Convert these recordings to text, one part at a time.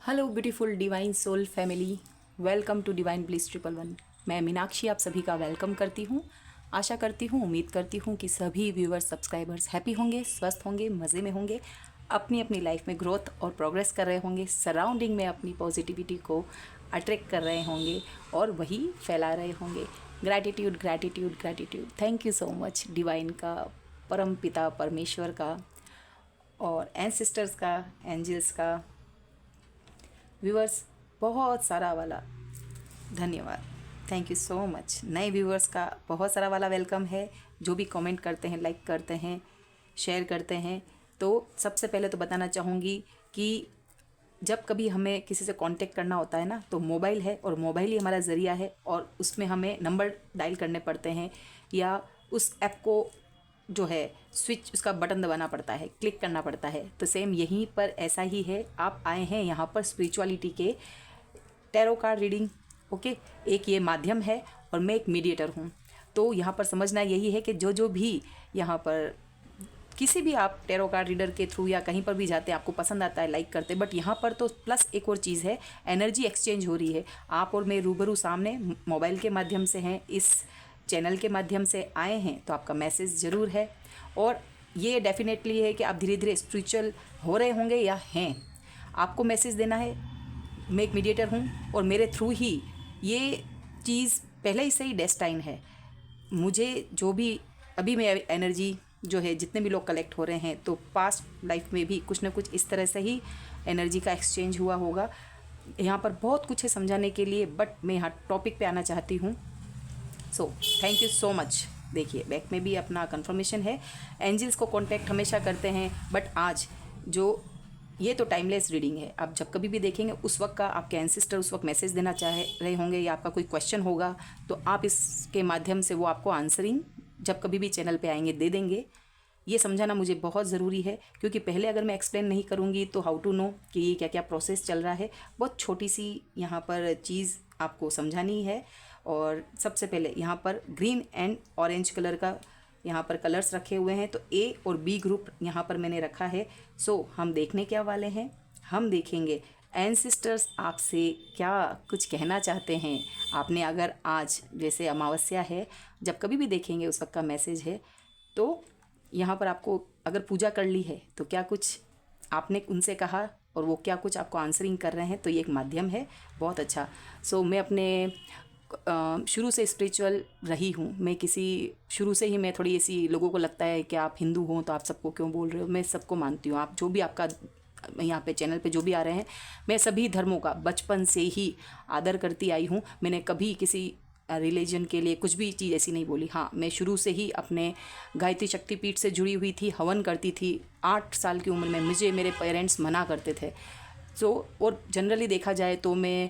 Hello beautiful divine soul family, welcome to divine bliss 111। मैं मीनाक्षी आप सभी का वेलकम करती हूँ। आशा करती हूँ, उम्मीद करती हूँ कि सभी व्यूअर्स सब्सक्राइबर्स हैप्पी होंगे, स्वस्थ होंगे, मज़े में होंगे, अपनी अपनी लाइफ में ग्रोथ और प्रोग्रेस कर रहे होंगे, सराउंडिंग में अपनी पॉजिटिविटी को अट्रैक्ट कर रहे होंगे और वही फैला रहे होंगे। Gratitude gratitude gratitude. Thank you so much divine का, परम पिता परमेश्वर का और एंसेस्टर्स का, एंजल्स का, व्यूअर्स बहुत सारा वाला धन्यवाद। Thank you so much. नए व्यूअर्स का बहुत सारा वाला वेलकम है, जो भी कमेंट करते हैं, लाइक करते हैं, शेयर करते हैं। तो सबसे पहले तो बताना चाहूँगी कि जब कभी हमें किसी से कांटेक्ट करना होता है ना, तो मोबाइल है और मोबाइल ही हमारा ज़रिया है और उसमें हमें नंबर डायल करने पड़ते हैं या उस ऐप को जो है स्विच, उसका बटन दबाना पड़ता है, क्लिक करना पड़ता है। तो सेम यहीं पर ऐसा ही है। आप आए हैं यहाँ पर स्पिरिचुअलिटी के टैरो कार्ड रीडिंग, ओके। एक ये माध्यम है और मैं एक मीडिएटर हूँ। तो यहाँ पर समझना यही है कि जो भी यहाँ पर किसी भी आप टैरो कार्ड रीडर के थ्रू या कहीं पर भी जाते हैं, आपको पसंद आता है, लाइक करते हैं, बट यहाँ पर तो प्लस एक और चीज़ है, एनर्जी एक्सचेंज हो रही है। आप और मैं रूबरू सामने मोबाइल के माध्यम से हैं, इस चैनल के माध्यम से आए हैं, तो आपका मैसेज ज़रूर है। और ये डेफिनेटली है कि आप धीरे धीरे स्पिरिचुअल हो रहे होंगे या हैं। आपको मैसेज देना है, मैं एक मीडिएटर हूँ और मेरे थ्रू ही ये चीज़ पहले ही से ही डेस्टाइन है। मुझे जो भी अभी मैं एनर्जी जो है, जितने भी लोग कलेक्ट हो रहे हैं, तो पास्ट लाइफ में भी कुछ ना कुछ इस तरह से ही एनर्जी का एक्सचेंज हुआ होगा। यहाँ पर बहुत कुछ है समझाने के लिए, बट मैं यहाँ टॉपिक पे आना चाहती हूँ। So thank you so much. देखिए बैक में भी अपना कंफर्मेशन है, एंजल्स को कांटेक्ट हमेशा करते हैं, बट आज जो ये तो टाइमलेस रीडिंग है। आप जब कभी भी देखेंगे उस वक्त का आपके एंसेस्टर उस वक्त मैसेज देना चाह रहे होंगे या आपका कोई क्वेश्चन होगा, तो आप इसके माध्यम से वो आपको आंसरिंग जब कभी भी चैनल पे आएंगे दे देंगे। ये समझाना मुझे बहुत ज़रूरी है, क्योंकि पहले अगर मैं एक्सप्लेन नहीं करूँगी तो हाउ टू नो कि ये क्या क्या प्रोसेस चल रहा है। बहुत छोटी सी यहाँ पर चीज़ आपको समझानी है। और सबसे पहले यहाँ पर ग्रीन एंड ऑरेंज कलर का यहाँ पर कलर्स रखे हुए हैं, तो ए और बी ग्रुप यहाँ पर मैंने रखा है। सो हम देखने क्या वाले हैं, हम देखेंगे एंसेस्टर्स आपसे क्या कुछ कहना चाहते हैं। आपने अगर आज जैसे अमावस्या है, जब कभी भी देखेंगे उस वक्त का मैसेज है, तो यहाँ पर आपको अगर पूजा कर ली है तो क्या कुछ आपने उनसे कहा और वो क्या कुछ आपको आंसरिंग कर रहे हैं, तो ये एक माध्यम है। बहुत अच्छा। सो मैं अपने शुरू से स्पिरिचुअल रही हूँ। मैं किसी शुरू से ही मैं थोड़ी ऐसी, लोगों को लगता है कि आप हिंदू हो तो आप सबको क्यों बोल रहे हो। मैं सबको मानती हूँ। आप जो भी आपका यहाँ पे चैनल पे जो भी आ रहे हैं, मैं सभी धर्मों का बचपन से ही आदर करती आई हूँ। मैंने कभी किसी रिलीजन के लिए कुछ भी चीज़ ऐसी नहीं बोली। हाँ, मैं शुरू से ही अपने गायत्री शक्तिपीठ से जुड़ी हुई थी, हवन करती थी। 8 साल की उम्र में मुझे मेरे पेरेंट्स मना करते थे। और जनरली देखा जाए तो मैं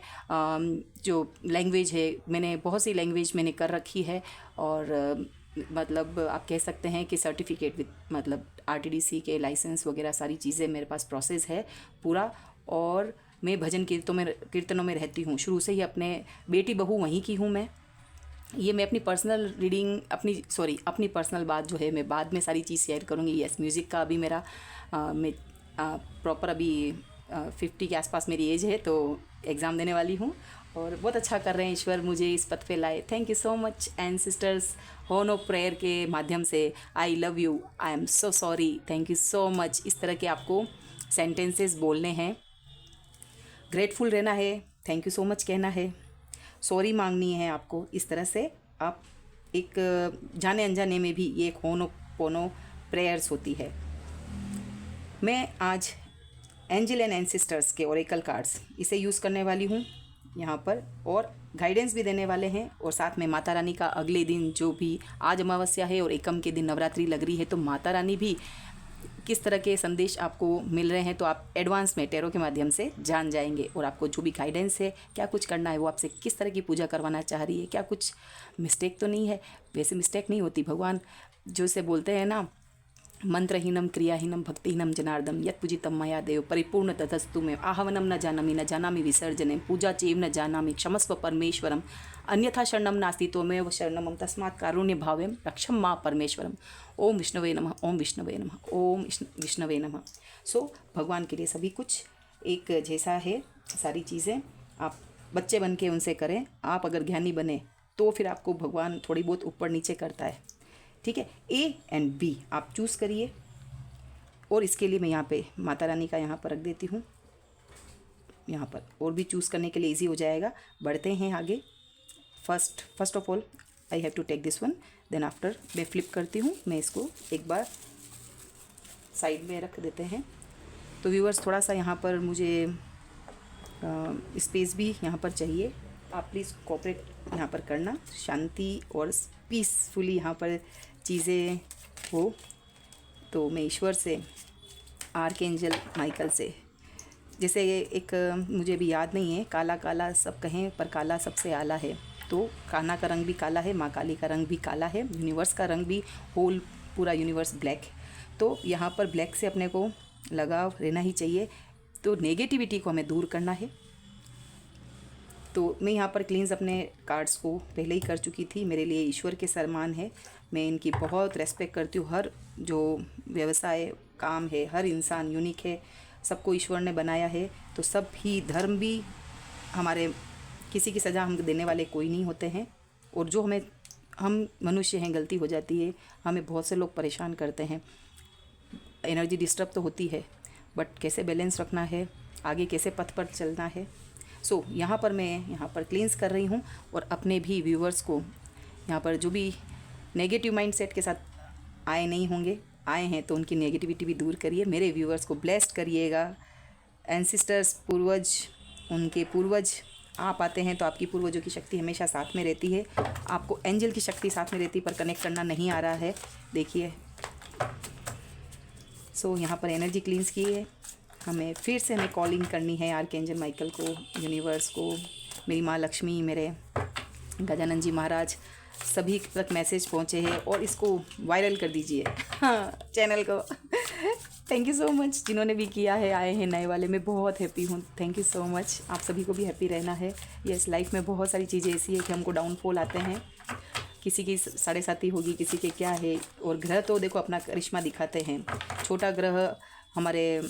जो लैंग्वेज है, मैंने बहुत सी लैंग्वेज मैंने कर रखी है। और मतलब आप कह सकते हैं कि सर्टिफिकेट विद मतलब आरटीडीसी के लाइसेंस वगैरह सारी चीज़ें मेरे पास प्रोसेस है पूरा। और मैं भजन कीर्तनों में रहती हूँ शुरू से ही। अपने बेटी बहू वहीं की हूँ मैं। ये मैं अपनी पर्सनल रीडिंग, अपनी पर्सनल बात जो है मैं बाद में सारी चीज़ शेयर करूँगी। यस, म्यूज़िक का अभी मेरा मैं प्रॉपर अभी 50 के आसपास मेरी एज है, तो एग्ज़ाम देने वाली हूँ और बहुत अच्छा कर रहे हैं। ईश्वर मुझे इस पथ पे लाए। Thank you so much and sisters. Horn of prayer के माध्यम से I love you, I am so sorry, thank you so much, इस तरह के आपको सेंटेंसेस बोलने हैं। ग्रेटफुल रहना है, थैंक यू सो मच कहना है, सॉरी मांगनी है आपको। इस तरह से आप एक जाने अनजाने में भी ये एक होनोपोनो प्रेयर्स होती है। मैं आज एंजल एंड एंसेस्टर्स के ओरेकल कार्ड्स इसे यूज़ करने वाली हूँ यहाँ पर, और गाइडेंस भी देने वाले हैं। और साथ में माता रानी का अगले दिन, जो भी आज अमावस्या है और एकम के दिन नवरात्रि लग रही है, तो माता रानी भी किस तरह के संदेश आपको मिल रहे हैं, तो आप एडवांस में टैरो के माध्यम से जान जाएंगे। और आपको जो भी गाइडेंस है, क्या कुछ करना है, वो आपसे किस तरह की पूजा करवाना चाह रही है, क्या कुछ मिस्टेक तो नहीं है। वैसे मिस्टेक नहीं होती। भगवान जो से बोलते हैं ना, मंत्रहीनम क्रियाहीनम भक्तिहीनम जनार्दन यत् पूजितम मया देव परिपूर्ण ततस्तु मे आहवनम न जानामि विसर्जने पूजा चैव न जानामि क्षमस्व परमेश्वरम अन्यथा शरणम नास्ति त्वमेव शरणमम तस्मात् कारुण्य भावेम रक्षम मां परमेश्वरम। ओम विष्णवे नमः, ओम विष्णवे नमः, ओम विष्णवे नमः। सो भगवान के लिए सभी कुछ एक जैसा है सारी चीज़ें। आप बच्चे बन के उनसे करें। आप अगर ज्ञानी बने तो फिर आपको भगवान थोड़ी बहुत ऊपर नीचे करता है, ठीक है। ए एंड बी आप चूज़ करिए। और इसके लिए मैं यहाँ पे माता रानी का यहाँ पर रख देती हूँ, यहाँ पर, और भी चूज़ करने के लिए इजी हो जाएगा। बढ़ते हैं आगे। First of all I have to take this one, then after मैं फ्लिप करती हूँ। मैं इसको एक बार साइड में रख देते हैं। तो व्यूअर्स थोड़ा सा यहाँ पर मुझे स्पेस भी यहाँ पर चाहिए। आप प्लीज़ कोऑपरेट यहाँ पर करना, शांति और पीसफुली यहाँ पर चीज़ें हो। तो मैं ईश्वर से, आर्कएंजल माइकल से, जैसे एक मुझे भी याद नहीं है, काला काला सब कहें पर काला सबसे आला है। तो कान्हा का रंग भी काला है, माँ काली का रंग भी काला है, यूनिवर्स का रंग भी होल पूरा यूनिवर्स ब्लैक है। तो यहाँ पर ब्लैक से अपने को लगाव रहना ही चाहिए। तो नेगेटिविटी को हमें दूर करना है। तो मैं यहाँ पर क्लींस अपने कार्ड्स को पहले ही कर चुकी थी। मेरे लिए ईश्वर के समान है, मैं इनकी बहुत रेस्पेक्ट करती हूँ। हर जो व्यवसाय काम है, हर इंसान यूनिक है, सबको ईश्वर ने बनाया है। तो सब ही धर्म भी हमारे, किसी की सज़ा हम देने वाले कोई नहीं होते हैं। और जो हम मनुष्य हैं, गलती हो जाती है, हमें बहुत से लोग परेशान करते हैं, एनर्जी डिस्टर्ब तो होती है, बट कैसे बैलेंस रखना है, आगे कैसे पथ पर चलना है। सो यहाँ पर मैं यहाँ पर क्लींस कर रही हूँ। और अपने भी व्यूवर्स को यहाँ पर जो भी नेगेटिव माइंडसेट के साथ आए नहीं होंगे, आए हैं तो उनकी नेगेटिविटी भी दूर करिए। मेरे व्यूवर्स को ब्लेस्ड करिएगा। एंसिस्टर्स, पूर्वज, उनके पूर्वज आप आते हैं तो आपकी पूर्वजों की शक्ति हमेशा साथ में रहती है। आपको एंजल की शक्ति साथ में रहती है, पर कनेक्ट करना नहीं आ रहा है, देखिए। सो यहाँ पर एनर्जी क्लींस की है। हमें कॉलिंग करनी है आर्कएंजल माइकल को, यूनिवर्स को, मेरी माँ लक्ष्मी, मेरे गजानन जी महाराज, सभी तक मैसेज पहुँचे हैं। और इसको वायरल कर दीजिए, हाँ, चैनल को। थैंक यू सो मच जिन्होंने भी किया है, आए हैं नए वाले, मैं बहुत हैप्पी हूँ। Thank you so much. आप सभी को भी हैप्पी रहना है। यस, लाइफ में बहुत सारी चीज़ें ऐसी है कि हमको डाउनफॉल आते हैं। किसी की 7.5 होगी, किसी के क्या है। और ग्रह तो देखो अपना करिश्मा दिखाते हैं। छोटा ग्रह हमारे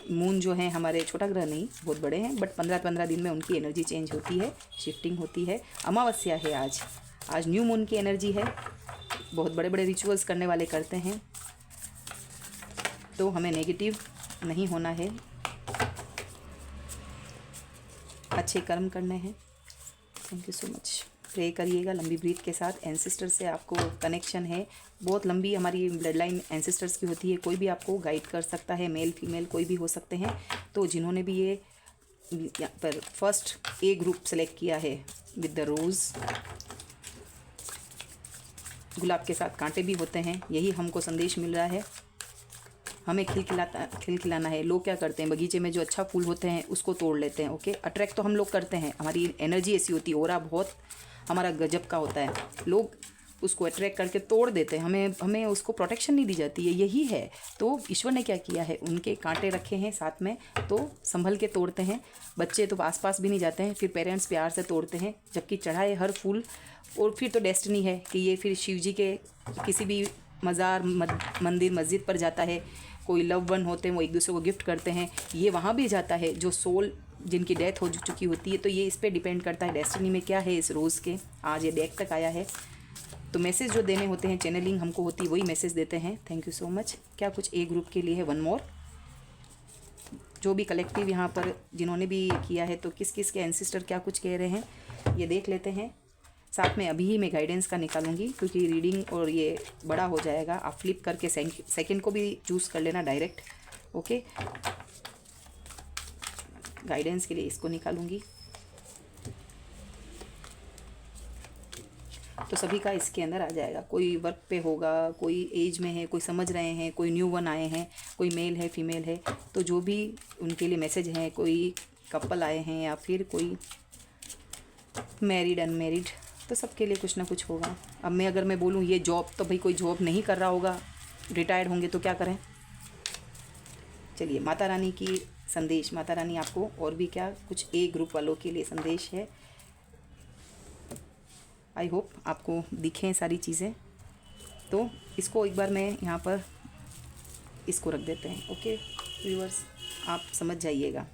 मून जो हैं, हमारे छोटा ग्रह नहीं, बहुत बड़े हैं, बट 15-15 दिन में उनकी एनर्जी चेंज होती है, शिफ्टिंग होती है। अमावस्या है आज न्यू मून की एनर्जी है। बहुत बड़े बड़े रिचुअल्स करने वाले करते हैं। तो हमें नेगेटिव नहीं होना है, अच्छे कर्म करने हैं। Thank you so much. Pray करिएगा लंबी ब्रीथ के साथ। एंसिस्टर से आपको कनेक्शन है, बहुत लंबी हमारी ब्लड लाइन एंसिस्टर्स की होती है। कोई भी आपको गाइड कर सकता है, मेल फीमेल कोई भी हो सकते हैं। तो जिन्होंने भी ये यहाँ पर फर्स्ट ए ग्रुप सेलेक्ट किया है विद द रोज़, गुलाब के साथ कांटे भी होते हैं, यही हमको संदेश मिल रहा है। हमें खिलखिलाना है। लोग क्या करते हैं, बगीचे में जो अच्छा फूल होते हैं उसको तोड़ लेते हैं। ओके, अट्रैक्ट तो हम लोग करते हैं, हमारी एनर्जी ऐसी होती है, ऑरा बहुत हमारा गजब का होता है। लोग उसको अट्रैक्ट करके तोड़ देते हैं, हमें उसको प्रोटेक्शन नहीं दी जाती है, यही है। तो ईश्वर ने क्या किया है, उनके कांटे रखे हैं साथ में, तो संभल के तोड़ते हैं। बच्चे तो आसपास भी नहीं जाते हैं, फिर पेरेंट्स प्यार से तोड़ते हैं, जबकि चढ़ाए हर फूल। और फिर तो डेस्टिनी है कि ये फिर शिव जी के किसी भी मज़ार, मंदिर, मस्जिद पर जाता है। कोई लव वन होते हैं, वो एक दूसरे को गिफ्ट करते हैं, ये वहाँ भी जाता है, जो सोल जिनकी डेथ हो चुकी होती है। तो ये इस पर डिपेंड करता है डेस्टिनी में क्या है इस रोज़ के। आज ये डेक तक आया है, तो मैसेज जो देने होते हैं, चैनलिंग हमको होती है, वही मैसेज देते हैं। Thank you so much. क्या कुछ ए ग्रुप के लिए है, वन मोर। जो भी कलेक्टिव यहाँ पर जिन्होंने भी किया है, तो किस किस के एंसिस्टर क्या कुछ कह रहे हैं, ये देख लेते हैं। साथ में अभी ही मैं गाइडेंस का निकालूंगी, क्योंकि रीडिंग और ये बड़ा हो जाएगा। आप फ्लिप करके सेकंड को भी चूज़ कर लेना डायरेक्ट। ओके, गाइडेंस के लिए इसको निकालूंगी। तो सभी का इसके अंदर आ जाएगा। कोई वर्क पे होगा, कोई एज में है, कोई समझ रहे हैं, कोई न्यू वन आए हैं, कोई मेल है, फीमेल है, तो जो भी उनके लिए मैसेज है, कोई कपल आए हैं या फिर कोई मैरिड, अनमेरिड, तो सबके लिए कुछ ना कुछ होगा। अब मैं बोलूँ ये जॉब, तो भाई कोई जॉब नहीं कर रहा होगा, रिटायर्ड होंगे तो क्या करें। चलिए, माता रानी की संदेश, माता रानी आपको और भी क्या कुछ ए ग्रुप वालों के लिए संदेश है। आई होप आपको दिखें सारी चीज़ें। तो इसको एक बार मैं यहाँ पर इसको रख देते हैं। ओके व्यूअर्स, आप समझ जाइएगा।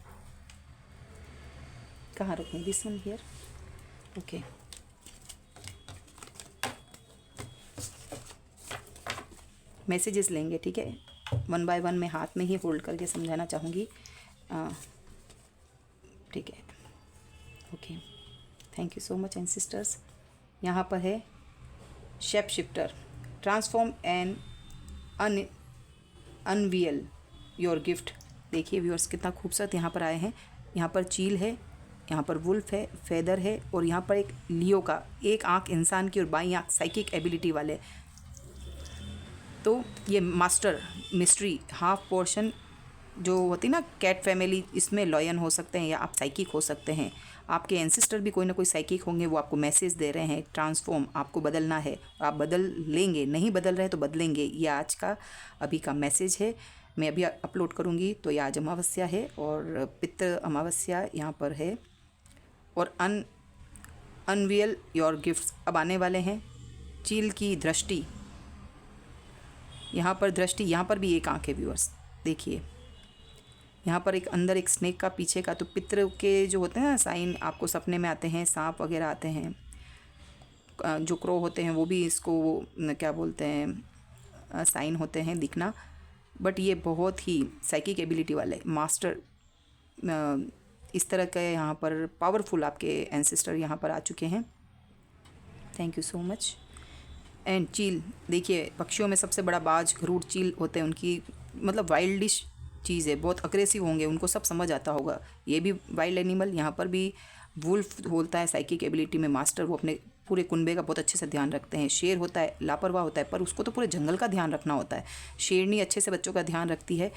कहाँ रखें, this one here, okay. Messages लेंगे, ठीक है, वन बाय वन मैं हाथ में ही होल्ड करके समझाना चाहूँगी, ठीक है, okay. Thank you so much ancestors. यहाँ पर है shape shifter, transform and unveil your gift. देखिए व्यूअर्स कितना खूबसूरत यहाँ पर आए हैं। यहाँ पर चील है, यहाँ पर वुल्फ है, फेदर है, और यहाँ पर एक लियो का एक आँख इंसान की और बाई आँख साइकिक एबिलिटी वाले। तो ये मास्टर मिस्ट्री हाफ पोर्शन जो होती ना कैट फैमिली, इसमें लॉयन हो सकते हैं या आप साइकिक हो सकते हैं। आपके एंसेस्टर भी कोई ना कोई साइकिक होंगे, वो आपको मैसेज दे रहे हैं ट्रांसफॉर्म, आपको बदलना है, आप बदल लेंगे, नहीं बदल रहे तो बदलेंगे। ये आज का अभी का मैसेज है, मैं अभी अपलोड करूँगी। तो ये आज अमावस्या है और पितृ अमावस्या यहाँ पर है, और अनवील योर गिफ्ट्स अब आने वाले हैं। चील की दृष्टि, यहाँ पर दृष्टि, यहाँ पर भी एक आँख है व्यूअर्स, देखिए यहाँ पर एक अंदर एक स्नेक का, पीछे का। तो पितृ के जो होते हैं ना साइन आपको सपने में आते हैं, सांप वगैरह आते हैं, जो क्रो होते हैं वो भी इसको क्या बोलते हैं, साइन होते हैं दिखना। बट ये बहुत ही साइकिक एबिलिटी वाले मास्टर, इस तरह के यहाँ पर पावरफुल आपके एंसेस्टर यहाँ पर आ चुके हैं। Thank you so much. And चील, देखिए पक्षियों में सबसे बड़ा बाज गरुड़ चील होते हैं, उनकी मतलब वाइल्डिश चीज़ है, बहुत अग्रेसिव होंगे, उनको सब समझ आता होगा। ये भी वाइल्ड एनिमल। यहाँ पर भी वुल्फ होता है साइकिक एबिलिटी में मास्टर, वो अपने पूरे कुनबे का बहुत अच्छे से ध्यान रखते हैं। शेर होता है लापरवाह होता है, पर उसको तो पूरे जंगल का ध्यान रखना होता है। शेरनी अच्छे से बच्चों का ध्यान रखती है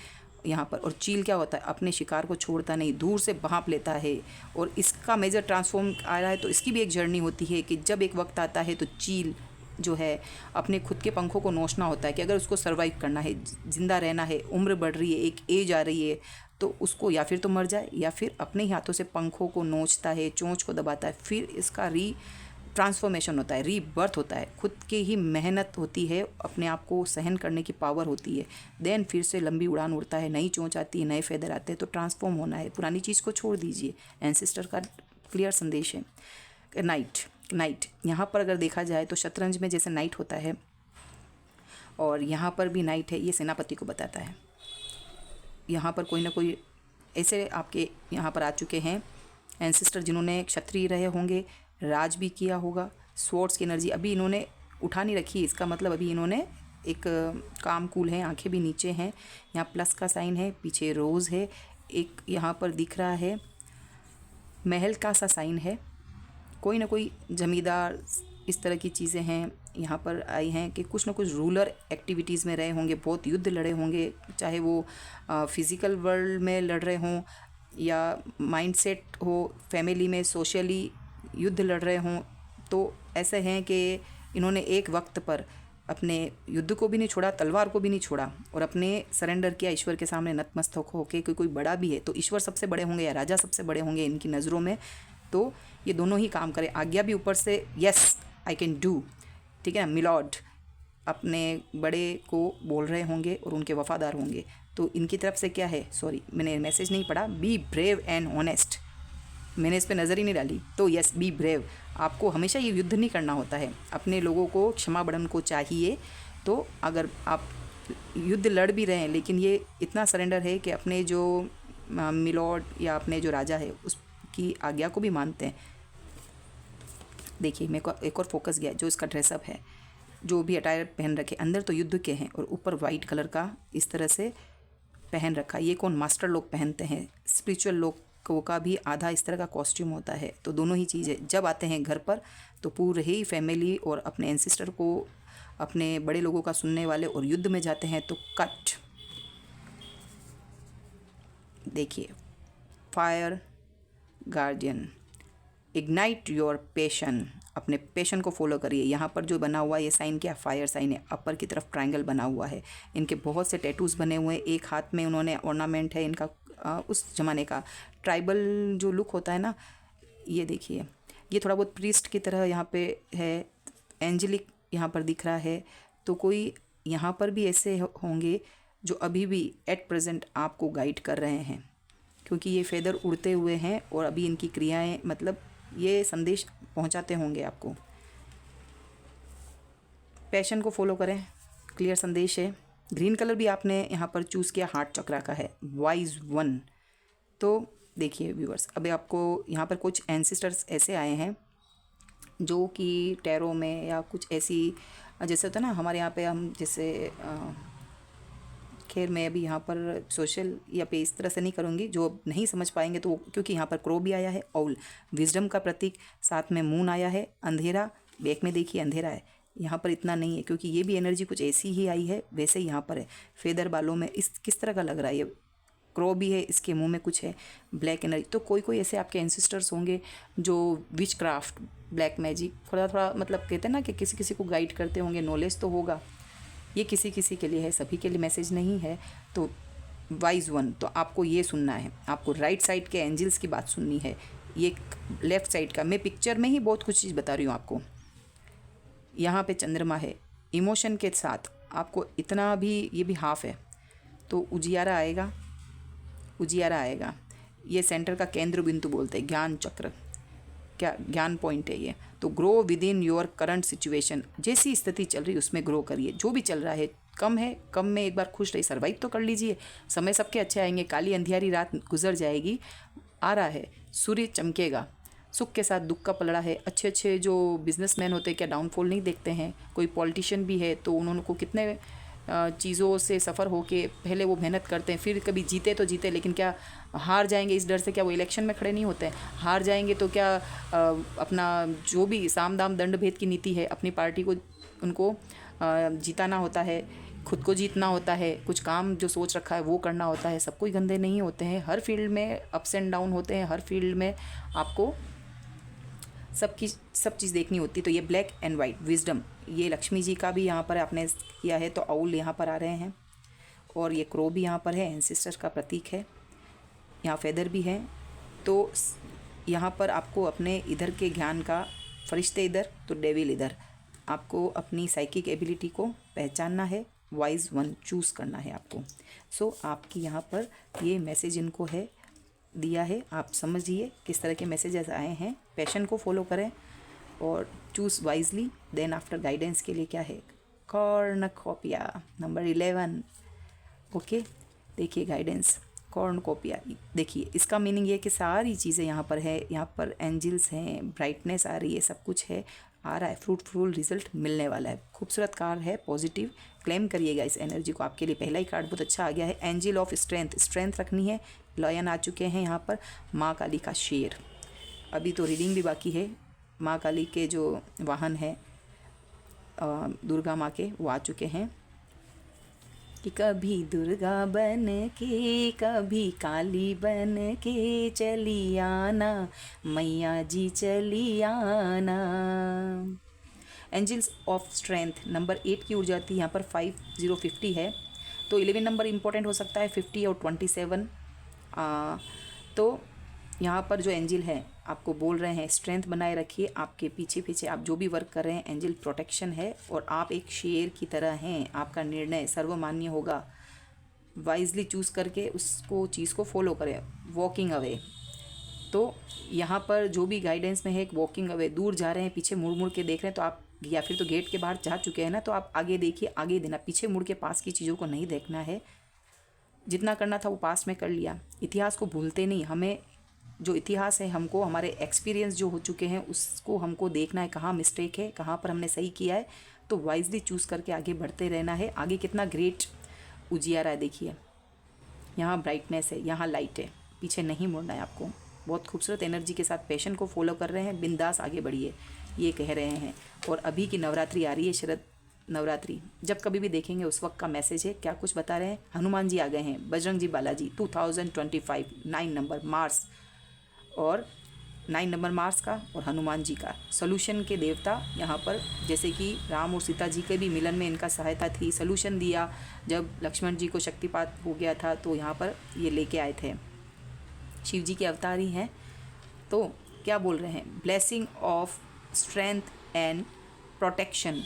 यहाँ पर। और चील क्या होता है, अपने शिकार को छोड़ता नहीं, दूर से भांप लेता है। और इसका मेजर ट्रांसफॉर्म आ रहा है, तो इसकी भी एक जर्नी होती है कि जब एक वक्त आता है तो चील जो है अपने खुद के पंखों को नोचना होता है कि अगर उसको सरवाइव करना है, ज़िंदा रहना है, उम्र बढ़ रही है, एक एज आ रही है, तो उसको या फिर तो मर जाए या फिर अपने ही हाथों से पंखों को नोचता है, चोंच को दबाता है। फिर इसका ट्रांसफॉर्मेशन होता है, रीबर्थ होता है, खुद की ही मेहनत होती है, अपने आप को सहन करने की पावर होती है। देन फिर से लंबी उड़ान उड़ता है, नई चोंच आती है, नए फेदर आते हैं। तो ट्रांसफॉर्म होना है, पुरानी चीज़ को छोड़ दीजिए। एंसेस्टर का क्लियर संदेश है। नाइट यहाँ पर अगर देखा जाए तो शतरंज में जैसे नाइट होता है, और यहाँ पर भी नाइट है, ये सेनापति को बताता है। यहाँ पर कोई ना कोई ऐसे आपके यहाँ पर आ चुके हैं एंसेस्टर जिन्होंने क्षत्रिय रहे होंगे, राज भी किया होगा। स्वॉर्ड्स की एनर्जी अभी इन्होंने उठा नहीं रखी, इसका मतलब अभी इन्होंने एक काम कूल है, आंखें भी नीचे हैं। यहाँ प्लस का साइन है, पीछे रोज़ है, एक यहाँ पर दिख रहा है महल का सा साइन है। कोई ना कोई जमींदार, इस तरह की चीज़ें हैं यहाँ पर आई हैं कि कुछ ना कुछ रूलर एक्टिविटीज़ में रहे होंगे, बहुत युद्ध लड़े होंगे, चाहे वो फिज़िकल वर्ल्ड में लड़ रहे हों या माइंडसेट हो, फैमिली में सोशली युद्ध लड़ रहे हों। तो ऐसे हैं कि इन्होंने एक वक्त पर अपने युद्ध को भी नहीं छोड़ा, तलवार को भी नहीं छोड़ा, और अपने सरेंडर किया ईश्वर के सामने नतमस्तक होके। कोई बड़ा भी है तो ईश्वर सबसे बड़े होंगे या राजा सबसे बड़े होंगे इनकी नज़रों में। तो ये दोनों ही काम करें, आज्ञा भी ऊपर से यस आई कैन डू, ठीक है ना, मिलॉर्ड अपने बड़े को बोल रहे होंगे और उनके वफादार होंगे। तो इनकी तरफ से क्या है, सॉरी मैंने मैसेज नहीं पढ़ा, बी ब्रेव एंड ऑनेस्ट, मैंने इस पर नज़र ही नहीं डाली। तो यस बी ब्रेव, आपको हमेशा ये युद्ध नहीं करना होता है, अपने लोगों को क्षमा बड़न को चाहिए। तो अगर आप युद्ध लड़ भी रहे हैं, लेकिन ये इतना सरेंडर है कि अपने जो मिलॉर्ड या अपने जो राजा है उसकी आज्ञा को भी मानते हैं। देखिए मेरे को एक और फोकस गया, जो इसका ड्रेसअप है, जो भी अटायर पहन रखे, अंदर तो युद्ध के हैं और ऊपर वाइट कलर का इस तरह से पहन रखा। ये कौन, मास्टर लोग पहनते हैं, स्पिरिचुअल लोग को का भी आधा इस तरह का कॉस्ट्यूम होता है। तो दोनों ही चीज़ें जब आते हैं घर पर तो पूरे ही फैमिली और अपने एंसेस्टर को, अपने बड़े लोगों का सुनने वाले, और युद्ध में जाते हैं तो कट। देखिए fire guardian, ignite your passion, अपने पैशन को फॉलो करिए। यहाँ पर जो बना हुआ है ये साइन क्या, फायर साइन है, अपर की तरफ ट्रायंगल बना हुआ है। इनके बहुत से टैटूज़ बने हुए हैं, एक हाथ में उन्होंने ऑर्नामेंट है इनका उस ज़माने का ट्राइबल जो लुक होता है ना, ये देखिए, ये थोड़ा बहुत प्रीस्ट की तरह यहाँ पे है, एंजेलिक यहाँ पर दिख रहा है। तो कोई यहाँ पर भी ऐसे होंगे जो अभी भी एट प्रेजेंट आपको गाइड कर रहे हैं। क्योंकि ये फेदर उड़ते हुए हैं और अभी इनकी क्रियाएं, मतलब ये संदेश पहुंचाते होंगे आपको। पैशन को फॉलो करें, क्लियर संदेश है। ग्रीन कलर भी आपने यहाँ पर चूज़ किया, हार्ट चक्रा का है, वाइज वन। तो देखिए व्यूअर्स, अभी आपको यहाँ पर कुछ एंसेस्टर्स ऐसे आए हैं जो कि टैरो में या कुछ ऐसी, जैसे होता है ना हमारे यहाँ पे, हम जैसे खैर मैं अभी यहाँ पर सोशल या पे इस तरह से नहीं करूँगी, जो नहीं समझ पाएंगे तो क्योंकि यहाँ पर क्रो भी आया है, औल विजडम का प्रतीक, साथ में मून आया है, अंधेरा, बैक में देखिए अंधेरा है, यहाँ पर इतना नहीं है क्योंकि ये भी एनर्जी कुछ ऐसी ही आई है, वैसे ही यहाँ पर है। फेदर बालों में इस किस तरह का लग रहा है, ये क्रो भी है, इसके मुंह में कुछ है, ब्लैक एनर्जी। तो कोई कोई ऐसे आपके एंसेस्टर्स होंगे जो विच क्राफ्ट, ब्लैक मैजिक, थोड़ा थोड़ा मतलब कहते हैं ना कि किसी किसी को गाइड करते होंगे, नॉलेज तो होगा। ये किसी किसी के लिए है, सभी के लिए मैसेज नहीं है। तो वाइज वन, तो आपको ये सुनना है, आपको राइट साइड के एंजल्स की बात सुननी है, ये लेफ्ट साइड का, मैं पिक्चर में ही बहुत कुछ चीज़ बता रही हूँ आपको। यहाँ पे चंद्रमा है, इमोशन के साथ आपको इतना भी, ये भी हाफ है, तो उजियारा आएगा, उजियारा आएगा। ये सेंटर का केंद्र बिंदु बोलते हैं, ज्ञान चक्र, क्या ज्ञान पॉइंट है ये। तो grow with in your current situation, जैसी स्थिति चल रही उसमें ग्रो करिए। जो भी चल रहा है, कम है, कम में एक बार खुश रहिए, सर्वाइव तो कर लीजिए, समय सबके अच्छे आएंगे, काली अंधियारी रात गुजर जाएगी, आ रहा है, सूर्य चमकेगा। सुख के साथ दुख का पलड़ा है। अच्छे अच्छे जो बिजनेसमैन होते हैं क्या डाउनफॉल नहीं देखते हैं? कोई पॉलिटिशियन भी है तो उन्होंने को कितने चीज़ों से सफ़र होके पहले वो मेहनत करते हैं, फिर कभी जीते तो जीते, लेकिन क्या हार जाएंगे इस डर से? क्या वो इलेक्शन में खड़े नहीं होते हैं? हार जाएंगे तो क्या अपना जो भी साम दाम दंड भेद की नीति है, अपनी पार्टी को उनको जिताना होता है, खुद को जीतना होता है, कुछ काम जो सोच रखा है वो करना होता है। सब कोई गंदे नहीं होते हैं, हर फील्ड में अप्स एंड डाउन होते हैं, हर फील्ड में आपको सब चीज़ देखनी होती। तो ये ब्लैक एंड वाइट विजडम, ये लक्ष्मी जी का भी यहाँ पर आपने किया है, तो औल यहाँ पर आ रहे हैं, और ये क्रो भी यहाँ पर है, एंसेस्टर का प्रतीक है, यहाँ फेदर भी है। तो यहाँ पर आपको अपने इधर के ज्ञान का, फरिश्ते इधर तो डेविल इधर, आपको अपनी साइकिक एबिलिटी को पहचानना है, वाइज वन चूज़ करना है आपको। सो आपकी यहाँ पर ये मैसेज इनको है दिया है, आप समझिए किस तरह के मैसेजेस आए हैं। पैशन को फॉलो करें और choose wisely. Then after guidance के लिए क्या है, कॉर्नकोपिया नंबर 11। ओके, देखिए गाइडेंस कॉर्नकोपिया, देखिए इसका मीनिंग ये है कि सारी चीज़ें यहाँ पर है, यहाँ पर एंजल्स हैं, ब्राइटनेस आ रही है, सब कुछ है, आ रहा है, फ्रूटफुल रिजल्ट मिलने वाला है। खूबसूरत कार्ड है, पॉजिटिव, क्लेम करिएगा इस एनर्जी को। आपके लिए पहला ही कार्ड बहुत अच्छा आ गया है, एंजल ऑफ स्ट्रेंथ, स्ट्रेंथ रखनी है। लॉयन आ चुके हैं यहाँ पर, माँ काली का शेर। अभी तो रीडिंग भी बाकी है। माँ काली के जो वाहन है दुर्गा माँ के, वो आ चुके हैं कि कभी दुर्गा बन के, कभी काली बन के चली आना, मैया जी चली आना। एंजल्स ऑफ स्ट्रेंथ नंबर 8 की ऊर्जा आती है यहाँ पर, 5050 है, तो 11 नंबर इंपॉर्टेंट हो सकता है, 50 और 27। तो यहाँ पर जो एंजल है आपको बोल रहे हैं स्ट्रेंथ बनाए रखिए, आपके पीछे पीछे आप जो भी वर्क कर रहे हैं एंजल प्रोटेक्शन है, और आप एक शेर की तरह हैं, आपका निर्णय सर्वमान्य होगा। वाइजली चूज़ करके उसको चीज़ को फॉलो करें, वॉकिंग अवे। तो यहाँ पर जो भी गाइडेंस में है, एक वॉकिंग अवे, दूर जा रहे हैं, पीछे मुड़ मुड़ के देख रहे हैं तो आप, या फिर तो गेट के बाहर जा चुके हैं ना, तो आप आगे देखिए, आगे देना, पीछे मुड़ के पास की चीज़ों को नहीं देखना है। जितना करना था वो पास में कर लिया। इतिहास को भूलते नहीं, हमें जो इतिहास है, हमको हमारे एक्सपीरियंस जो हो चुके हैं उसको हमको देखना है, कहाँ मिस्टेक है, कहाँ पर हमने सही किया है। तो वाइजली चूज़ करके आगे बढ़ते रहना है। आगे कितना ग्रेट उजियारा है, देखिए यहाँ ब्राइटनेस है, यहाँ लाइट है, पीछे नहीं मुड़ना है आपको। बहुत खूबसूरत एनर्जी के साथ पैशन को फॉलो कर रहे हैं, बिंदास आगे बढ़िए, ये कह रहे हैं। और अभी की नवरात्रि आ रही है, शरद नवरात्रि, जब कभी भी देखेंगे उस वक्त का मैसेज है। क्या कुछ बता रहे हैं, हनुमान जी आ गए हैं, बजरंग जी बालाजी, 2025 9 नंबर मार्स, और 9 नंबर मार्स का और हनुमान जी का सॉल्यूशन के देवता यहाँ पर, जैसे कि राम और सीता जी के भी मिलन में इनका सहायता थी, सॉल्यूशन दिया जब लक्ष्मण जी को शक्तिपात हो गया था, तो यहाँ पर ये लेके आए थे, शिव जी के अवतार ही हैं। तो क्या बोल रहे हैं, blessing of strength and protection,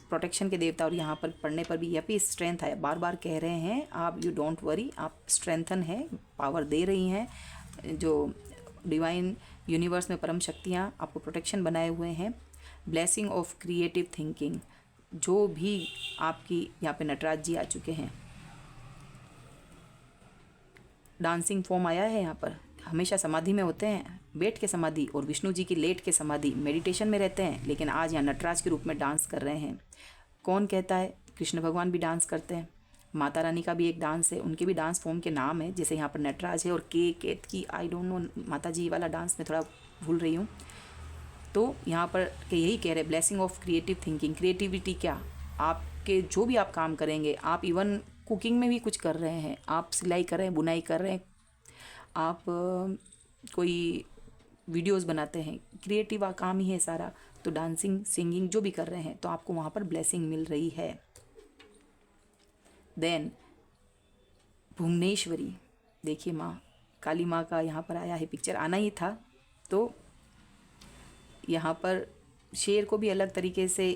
protection के देवता। और यहाँ पर पढ़ने पर भी यहाँ पे स्ट्रेंथ आया, बार बार कह रहे हैं आप, यू डोंट वरी, आप स्ट्रेंथन है, पावर दे रही हैं। जो डिवाइन यूनिवर्स में परम शक्तियाँ आपको प्रोटेक्शन बनाए हुए हैं। ब्लेसिंग ऑफ क्रिएटिव थिंकिंग, जो भी आपकी यहाँ पे नटराज जी आ चुके हैं। डांसिंग फॉर्म आया है यहाँ पर, हमेशा समाधि में होते हैं, बैठ के समाधि, और विष्णु जी की लेट के समाधि, मेडिटेशन में रहते हैं, लेकिन आज यहाँ नटराज के रूप में डांस कर रहे हैं। कौन कहता है? कृष्ण भगवान भी डांस करते हैं, माता रानी का भी एक डांस है, उनके भी डांस फॉर्म के नाम है, जैसे यहाँ पर नटराज है और केत की आई डोंट नो माता जी वाला डांस में थोड़ा भूल रही हूँ। तो यहाँ पर के यही कह रहे, blessing of creative thinking. Creativity क्या, आपके जो भी आप काम करेंगे, आप इवन कुकिंग में भी कुछ कर रहे हैं, आप सिलाई कर रहे हैं, बुनाई कर रहे हैं, आप कोई वीडियोस बनाते हैं, क्रिएटिव काम ही है सारा, तो डांसिंग सिंगिंग जो भी कर रहे हैं, तो आपको वहाँ पर ब्लेसिंग मिल रही है। देन भुवनेश्वरी, देखिए माँ काली माँ का यहाँ पर आया है पिक्चर, आना ही था। तो यहाँ पर शेर को भी अलग तरीके से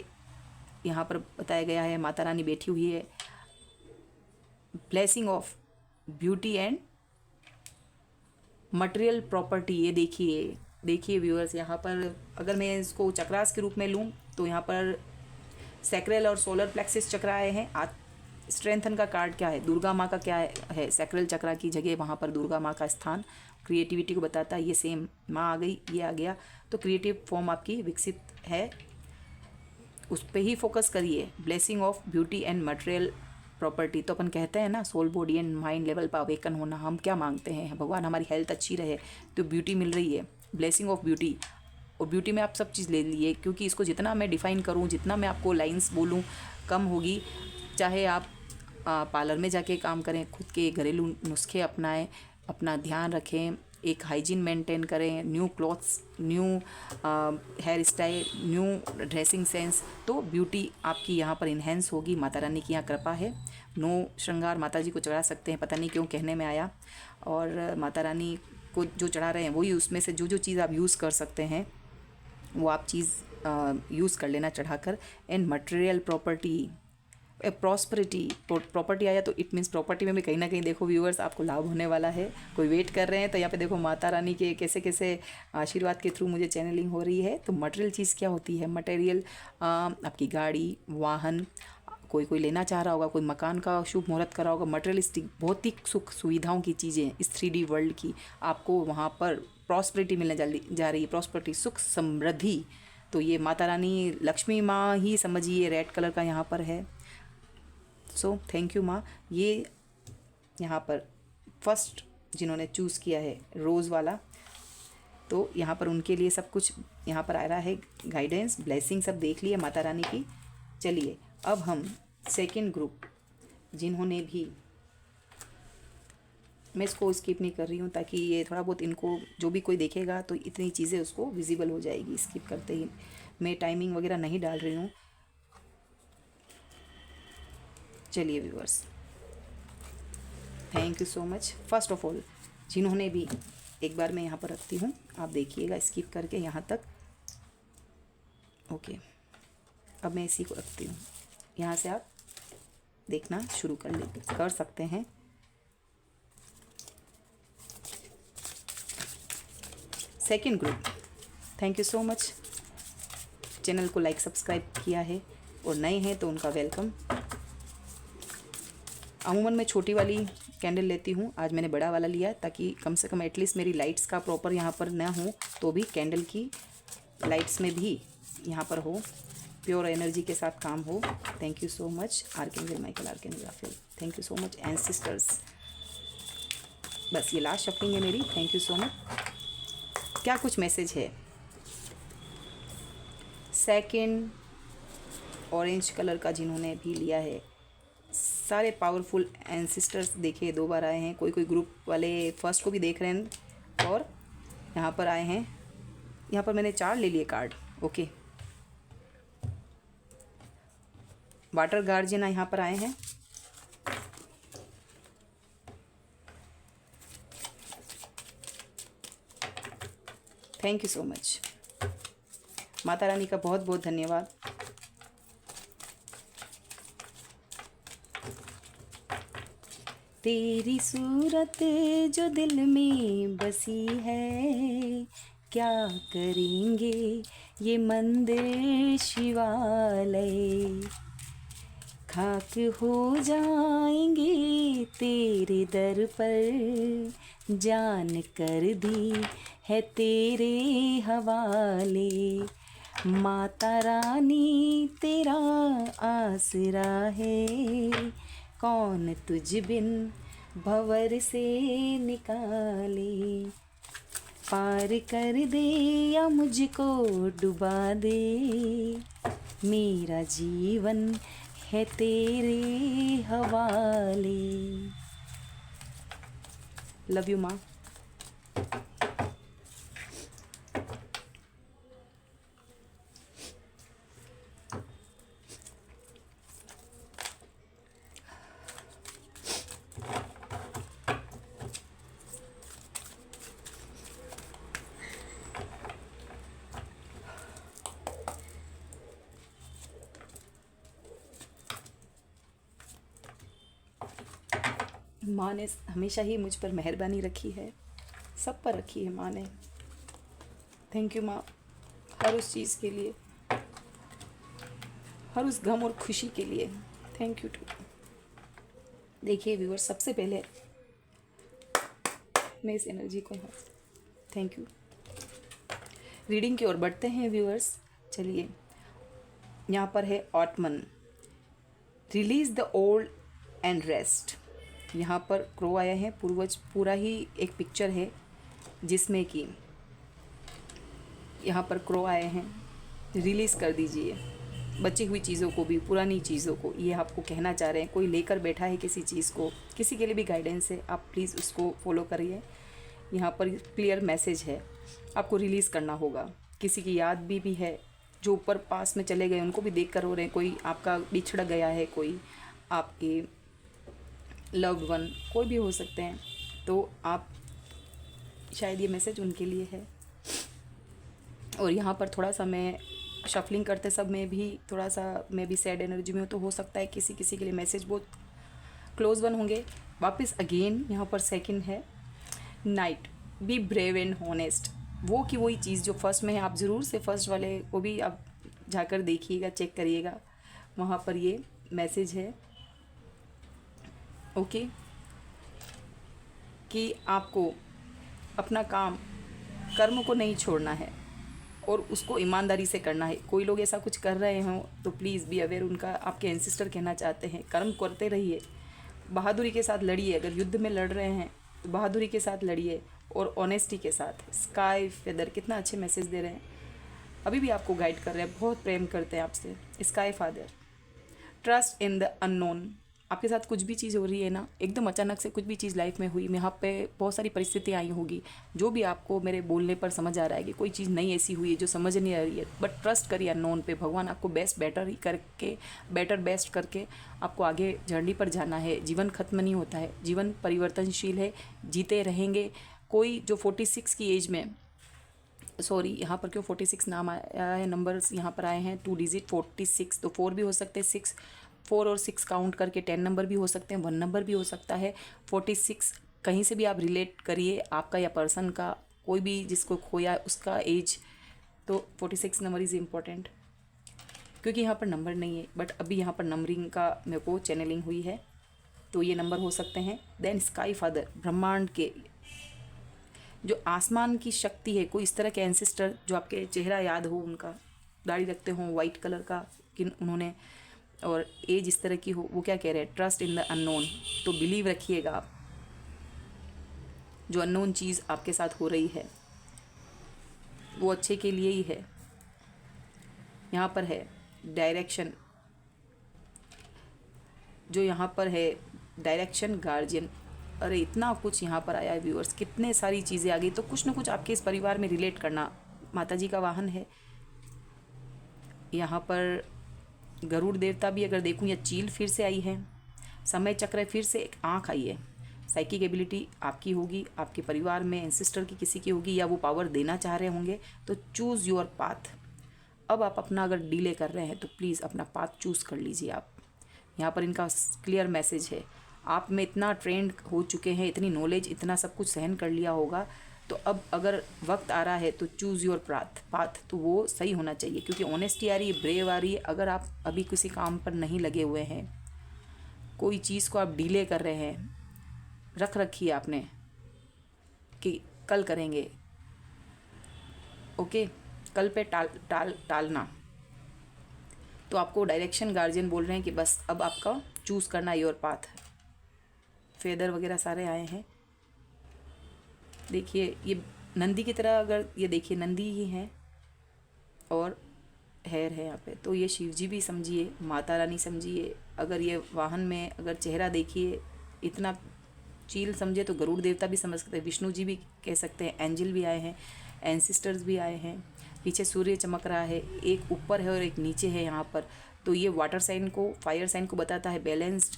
यहाँ पर बताया गया है, माता रानी बैठी हुई है। Blessing of beauty and material property, ये देखिए व्यूअर्स, यहाँ पर अगर मैं इसको चक्रास के रूप में लूँ तो यहाँ पर सैक्रल और सोलर प्लेक्सिस चक्र आए हैं। आज स्ट्रेंथन का कार्ड क्या है, दुर्गा माँ का क्या है, सैक्रल चक्र की जगह वहाँ पर दुर्गा माँ का स्थान क्रिएटिविटी को बताता है। ये सेम माँ आ गई, ये आ गया, तो क्रिएटिव फॉर्म आपकी विकसित है, उस पर ही फोकस करिए। Blessing of beauty and material property, तो अपन कहते हैं ना soul body and mind level पर अवेकन होना। हम क्या मांगते हैं, भगवान हमारी हेल्थ अच्छी रहे, तो ब्यूटी मिल रही है, ब्लेसिंग ऑफ ब्यूटी। और ब्यूटी में आप सब चीज़ ले लिए, क्योंकि इसको जितना मैं डिफ़ाइन करूँ, जितना मैं आपको लाइंस बोलूँ कम होगी। चाहे आप पार्लर में जाके काम करें, खुद के घरेलू नुस्खे अपनाएं, अपना ध्यान रखें, एक हाइजीन मेंटेन करें, new clothes, new hair style, new dressing sense, तो ब्यूटी आपकी यहाँ पर इन्हेंस होगी। माता रानी की यहाँ कृपा है। नो श्रृंगार माता जी को चढ़ा सकते हैं, पता नहीं क्यों कहने में आया, और माता रानी को जो चढ़ा रहे हैं वही, उसमें से जो जो चीज़ आप यूज़ कर सकते हैं वो आप चीज़ यूज़ कर लेना चढ़ाकर। And material property, prosperity, property आया तो इट मीन्स प्रॉपर्टी में भी कहीं ना कहीं देखो व्यूअर्स आपको लाभ होने वाला है। कोई वेट कर रहे हैं तो यहाँ पे देखो माता रानी के कैसे कैसे आशीर्वाद के थ्रू मुझे चैनलिंग हो रही है। तो मटेरियल चीज़ क्या होती है, मटेरियल आपकी गाड़ी, वाहन, कोई लेना चाह रहा होगा, कोई मकान का शुभ मुहूर्त करा होगा, मटेरियलिस्टिक भौतिक सुख सुविधाओं की चीज़ें, इस 3D वर्ल्ड की आपको वहाँ पर प्रॉस्पेरिटी मिलने जा रही है, प्रॉस्पेरिटी, सुख समृद्धि। तो ये माता रानी लक्ष्मी माँ ही समझिए, रेड कलर का यहाँ पर है। सो थैंक यू माँ। ये यहाँ पर फर्स्ट जिन्होंने चूज़ किया है रोज़ वाला, तो यहाँ पर उनके लिए सब कुछ यहाँ पर आ रहा है, गाइडेंस, ब्लेसिंग सब देख लिए माता रानी की। चलिए अब हम सेकंड ग्रुप, जिन्होंने भी, मैं इसको स्किप नहीं कर रही हूँ ताकि ये थोड़ा बहुत इनको जो भी कोई देखेगा तो इतनी चीज़ें उसको विजिबल हो जाएगी। स्किप करते ही मैं टाइमिंग वगैरह नहीं डाल रही हूँ। चलिए viewers, thank you so much. First of all जिन्होंने भी, एक बार मैं यहाँ पर रखती हूँ, आप देखिएगा स्किप करके यहाँ तक। ओके, अब मैं इसी को रखती हूँ, यहाँ से आप देखना शुरू कर सकते हैं। Second group, thank you so much. Channel को लाइक सब्सक्राइब किया है और नए हैं तो उनका वेलकम। अमूमन मैं छोटी वाली कैंडल लेती हूँ, आज मैंने बड़ा वाला लिया ताकि कम से कम एटलीस्ट मेरी लाइट्स का प्रॉपर यहाँ पर ना हो, तो भी कैंडल की लाइट्स में भी यहाँ पर हो, प्योर एनर्जी के साथ काम हो। Thank you so much archangel Michael, archangel Raphael, thank you so much ancestors. बस ये लास्ट शफलिंग है मेरी, थैंक यू सो मच। क्या कुछ मैसेज है? सेकंड ऑरेंज कलर का जिन्होंने भी लिया है, सारे पावरफुल एंसेस्टर्स देखे 2 बार आए हैं। कोई ग्रुप वाले फर्स्ट को भी देख रहे हैं और यहाँ पर आए हैं। यहाँ पर मैंने 4 ले लिए कार्ड। ओके, वाटर गार्जियन यहाँ पर आए हैं। Thank you so much, Mata Rani का बहुत बहुत धन्यवाद। तेरी सूरत जो दिल में बसी है, क्या करेंगे ये मंदिर शिवालय, खाक हो जाएंगे तेरे दर पर, जान कर दी है तेरे हवाले, माता रानी तेरा आसरा है, कौन तुझ बिन भंवर से निकाले, पार कर दे या मुझको डुबा दे, मेरा जीवन है तेरे हवाले। लव यू माँ। माँ ने हमेशा ही मुझ पर मेहरबानी रखी है, सब पर रखी है माँ ने। थैंक यू माँ, हर उस चीज़ के लिए, हर उस गम और खुशी के लिए। Thank you too. देखिए व्यूअर्स, सबसे पहले मैं इस एनर्जी को थैंक यू। रीडिंग की ओर बढ़ते हैं व्यूअर्स। चलिए, यहाँ पर है ottoman, release the old and rest. यहाँ पर क्रो आया है, पूर्वज पूरा ही एक पिक्चर है जिसमें कि यहाँ पर क्रो आए हैं, रिलीज़ कर दीजिए बची हुई चीज़ों को भी, पुरानी चीज़ों को, ये आपको कहना चाह रहे हैं। कोई लेकर बैठा है किसी चीज़ को, किसी के लिए भी गाइडेंस है, आप प्लीज़ उसको फॉलो करिए। यहाँ पर क्लियर मैसेज है, आपको रिलीज़ करना होगा। किसी की याद भी है जो ऊपर पास में चले गए, उनको भी देख कर रो रहे हैं। कोई आपका बिछड़ गया है, कोई आपके लव्ड वन, कोई भी हो सकते हैं, तो आप शायद ये मैसेज उनके लिए है। और यहाँ पर थोड़ा सा मैं शफलिंग करते सब में भी थोड़ा सा मैं भी सैड एनर्जी में हूँ, तो हो सकता है किसी किसी के लिए मैसेज बहुत क्लोज वन होंगे। वापस अगेन यहाँ पर सेकंड है, night, be brave and honest. वो की वही चीज़ जो फर्स्ट में है, आप ज़रूर से फर्स्ट वाले को भी आप जाकर देखिएगा, चेक करिएगा, वहाँ पर ये मैसेज है। ओके, कि आपको अपना काम, कर्म को नहीं छोड़ना है और उसको ईमानदारी से करना है। कोई लोग ऐसा कुछ कर रहे हों तो प्लीज़ बी अवेयर, उनका आपके एंसेस्टर कहना चाहते हैं, कर्म करते रहिए, बहादुरी के साथ लड़िए। अगर युद्ध में लड़ रहे हैं तो बहादुरी के साथ लड़िए और ऑनेस्टी के साथ। स्काई फेदर कितना अच्छे मैसेज दे रहे हैं, अभी भी आपको गाइड कर रहे हैं, बहुत प्रेम करते हैं आपसे। Sky father, trust in the unknown. आपके साथ कुछ भी चीज़ हो रही है ना, एकदम अचानक से कुछ भी चीज़ लाइफ में हुई, यहाँ पे बहुत सारी परिस्थितियाँ आई होगी, जो भी आपको मेरे बोलने पर समझ आ रहा है कि कोई चीज़ नई ऐसी हुई है जो समझ नहीं आ रही है, बट ट्रस्ट करिए अननोन पे। भगवान आपको बेस्ट बेटर ही करके, बेस्ट करके आपको आगे जर्नी पर जाना है। जीवन खत्म नहीं होता है, जीवन परिवर्तनशील है, जीते रहेंगे। कोई जो 46 की एज में, सॉरी यहाँ पर क्यों 46 नाम आया है, नंबर्स यहाँ पर आए हैं 2 डिजिट 46, तो 4 भी हो सकते हैं, 6, 4 और 6 काउंट करके 10 नंबर भी हो सकते हैं, 1 नंबर भी हो सकता है। 46 कहीं से भी आप रिलेट करिए, आपका या पर्सन का, कोई भी जिसको खोया उसका एज, तो 46 नंबर इज़ इम्पॉर्टेंट, क्योंकि यहाँ पर नंबर नहीं है, बट अभी यहाँ पर नंबरिंग का मेरे को चैनलिंग हुई है, तो ये नंबर हो सकते हैं। देन स्काई फादर, ब्रह्मांड के जो आसमान की शक्ति है, कोई इस तरह के एंसेस्टर जो आपके चेहरा याद हो, उनका दाढ़ी रखते हो वाइट कलर का किन उन्होंने, और एज इस तरह की हो, वो क्या कह रहे हैं, ट्रस्ट इन द अननोन। तो बिलीव रखिएगा आप, जो अननोन चीज़ आपके साथ हो रही है वो अच्छे के लिए ही है। यहाँ पर है डायरेक्शन, जो यहाँ पर है डायरेक्शन गार्जियन। अरे इतना कुछ यहाँ पर आया है व्यूअर्स, कितने सारी चीज़ें आ गई, तो कुछ ना कुछ आपके इस परिवार में रिलेट करना। माता जी का वाहन है यहाँ पर, गरुड़ देवता भी अगर देखूँ, या चील फिर से आई है, समय चक्र फिर से एक आँख आई है। साइकिक एबिलिटी आपकी होगी, आपके परिवार में एंसेस्टर की किसी की होगी, या वो पावर देना चाह रहे होंगे, तो चूज़ योर पाथ। अब आप अपना अगर डिले कर रहे हैं तो प्लीज़ अपना पाथ चूज़ कर लीजिए आप। यहाँ पर इनका क्लियर मैसेज है, आप में इतना ट्रेंड हो चुके हैं, इतनी नॉलेज, इतना सब कुछ सहन कर लिया होगा, तो अब अगर वक्त आ रहा है तो चूज़ योर पाथ, तो वो सही होना चाहिए, क्योंकि ऑनेस्टी आ रही है, ब्रेव आ रही है। अगर आप अभी किसी काम पर नहीं लगे हुए हैं, कोई चीज़ को आप डीले कर रहे हैं, रख रखी है आपने कि कल करेंगे, ओके, कल पे टालना, तो आपको डायरेक्शन गार्जियन बोल रहे हैं कि बस अब आपका चूज़ करना योर पाथ। फेदर वगैरह सारे आए हैं, देखिए ये नंदी की तरह, अगर ये देखिए नंदी ही हैं और हेयर है यहाँ पे, तो ये शिव जी भी समझिए, माता रानी समझिए। अगर ये वाहन में अगर चेहरा देखिए इतना चील समझे तो गरुड़ देवता भी समझ सकते हैं, विष्णु जी भी कह सकते हैं, एंजल भी आए हैं, एंसिस्टर्स भी आए हैं। पीछे सूर्य चमक रहा है, एक ऊपर है और एक नीचे है यहाँ पर, तो ये वाटर साइन को, फायर साइन को बताता है, बैलेंस्ड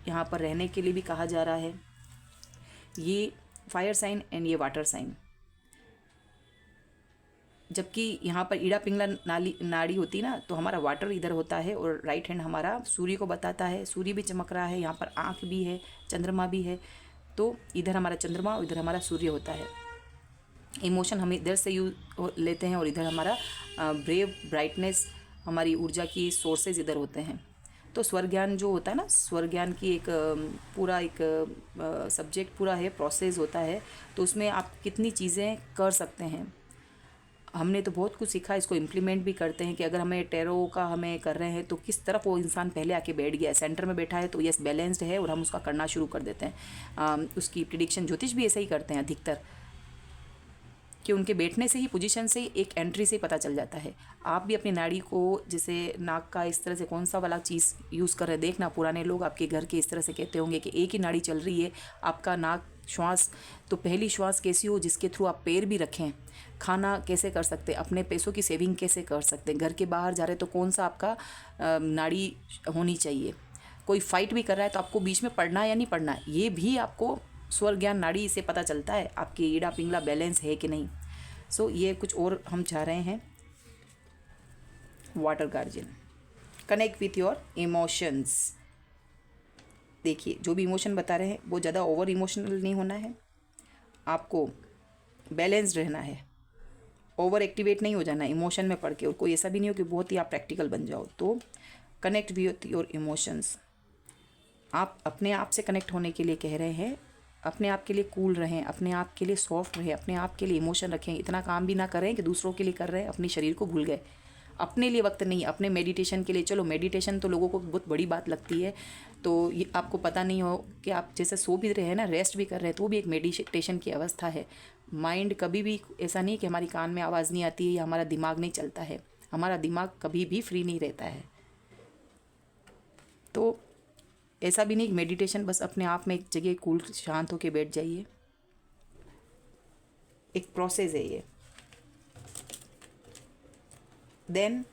यहाँ पर रहने के लिए भी कहा जा रहा है। ये फायर साइन एंड ये वाटर साइन, जबकि यहाँ पर ईड़ा पिंगला नाड़ी होती ना, तो हमारा वाटर इधर होता है और राइट हैंड हमारा सूर्य को बताता है। सूर्य भी चमक रहा है, यहाँ पर आँख भी है, चंद्रमा भी है, तो इधर हमारा चंद्रमा और इधर हमारा सूर्य होता है। इमोशन हम इधर से यूज लेते हैं और इधर हमारा ब्रेव, ब्राइटनेस, हमारी ऊर्जा की सोर्सेज इधर होते हैं। तो स्वर ज्ञान जो होता है ना, स्वर ज्ञान की एक पूरा एक सब्जेक्ट पूरा है, प्रोसेस होता है, तो उसमें आप कितनी चीज़ें कर सकते हैं। हमने तो बहुत कुछ सीखा, इसको इम्प्लीमेंट भी करते हैं कि अगर हमें टैरो का हमें कर रहे हैं तो किस तरफ वो इंसान पहले आके बैठ गया है, सेंटर में बैठा है तो यस बैलेंस्ड है, और हम उसका करना शुरू कर देते हैं। उसकी प्रिडिक्शन ज्योतिष भी ऐसे ही करते हैं अधिकतर, कि उनके बैठने से ही, पोजीशन से ही, एक एंट्री से ही पता चल जाता है। आप भी अपनी नाड़ी को, जैसे नाक का इस तरह से कौन सा वाला चीज़ यूज़ कर रहे हैं, देखना पुराने लोग आपके घर के इस तरह से कहते होंगे कि एक ही नाड़ी चल रही है आपका, नाक श्वास, तो पहली श्वास कैसी हो जिसके थ्रू आप पैर भी रखें, खाना कैसे कर सकते हैं, अपने पैसों की सेविंग कैसे कर सकते हैं, घर के बाहर जा रहे तो कौन सा आपका नाड़ी होनी चाहिए, कोई फाइट भी कर रहा है तो आपको बीच में पढ़ना है या नहीं पढ़ना है, ये भी आपको स्वर ज्ञान नाड़ी से पता चलता है आपकी ईड़ा पिंगला बैलेंस है कि नहीं। सो ये कुछ और हम चाह रहे हैं। Water guardian, connect with your emotions. देखिए जो भी इमोशन बता रहे हैं वो ज़्यादा ओवर इमोशनल नहीं होना है, आपको बैलेंस्ड रहना है, ओवर एक्टिवेट नहीं हो जाना इमोशन में पढ़ के, और कोई ऐसा भी नहीं हो कि बहुत ही आप प्रैक्टिकल बन जाओ। तो कनेक्ट विथ योर इमोशंस, आप अपने आप से कनेक्ट होने के लिए कह रहे हैं, अपने आप के लिए कूल रहें, अपने आप के लिए सॉफ्ट रहें, अपने आप के लिए इमोशन रखें, इतना काम भी ना करें कि दूसरों के लिए कर रहे हैं, अपने शरीर को भूल गए, अपने लिए वक्त नहीं, अपने मेडिटेशन के लिए। चलो मेडिटेशन तो लोगों को बहुत बड़ी बात लगती है, तो ये आपको पता नहीं हो कि आप जैसे सो भी रहे हैं ना, रेस्ट भी कर रहे हैं, तो वो भी एक मेडिटेशन की अवस्था है। माइंड कभी भी ऐसा नहीं कि हमारी कान में आवाज़ नहीं आती है या हमारा दिमाग नहीं चलता है, हमारा दिमाग कभी भी फ्री नहीं रहता है। तो ऐसा भी नहीं कि मेडिटेशन बस अपने आप में एक जगह कूल शांत होके बैठ जाइए, एक प्रोसेस है ये। देन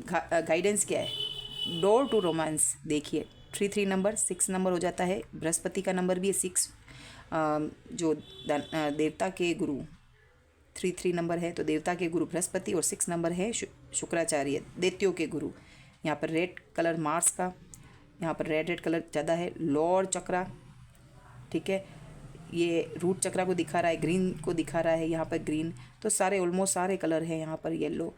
गाइडेंस क्या है, डोर टू रोमांस। देखिए 3 नंबर 6 नंबर हो जाता है, बृहस्पति का नंबर भी है 6, जो देवता के गुरु 3 नंबर है, तो देवता के गुरु बृहस्पति, और 6 नंबर है शुक्राचार्य, दैत्यों के गुरु। यहाँ पर रेड कलर मार्स का, यहाँ पर रेड कलर ज़्यादा है, लॉर्ड चक्रा, ठीक है, ये रूट चक्रा को दिखा रहा है, ग्रीन को दिखा रहा है, यहाँ पर ग्रीन, तो सारे ऑलमोस्ट सारे कलर हैं, यहाँ पर येलो।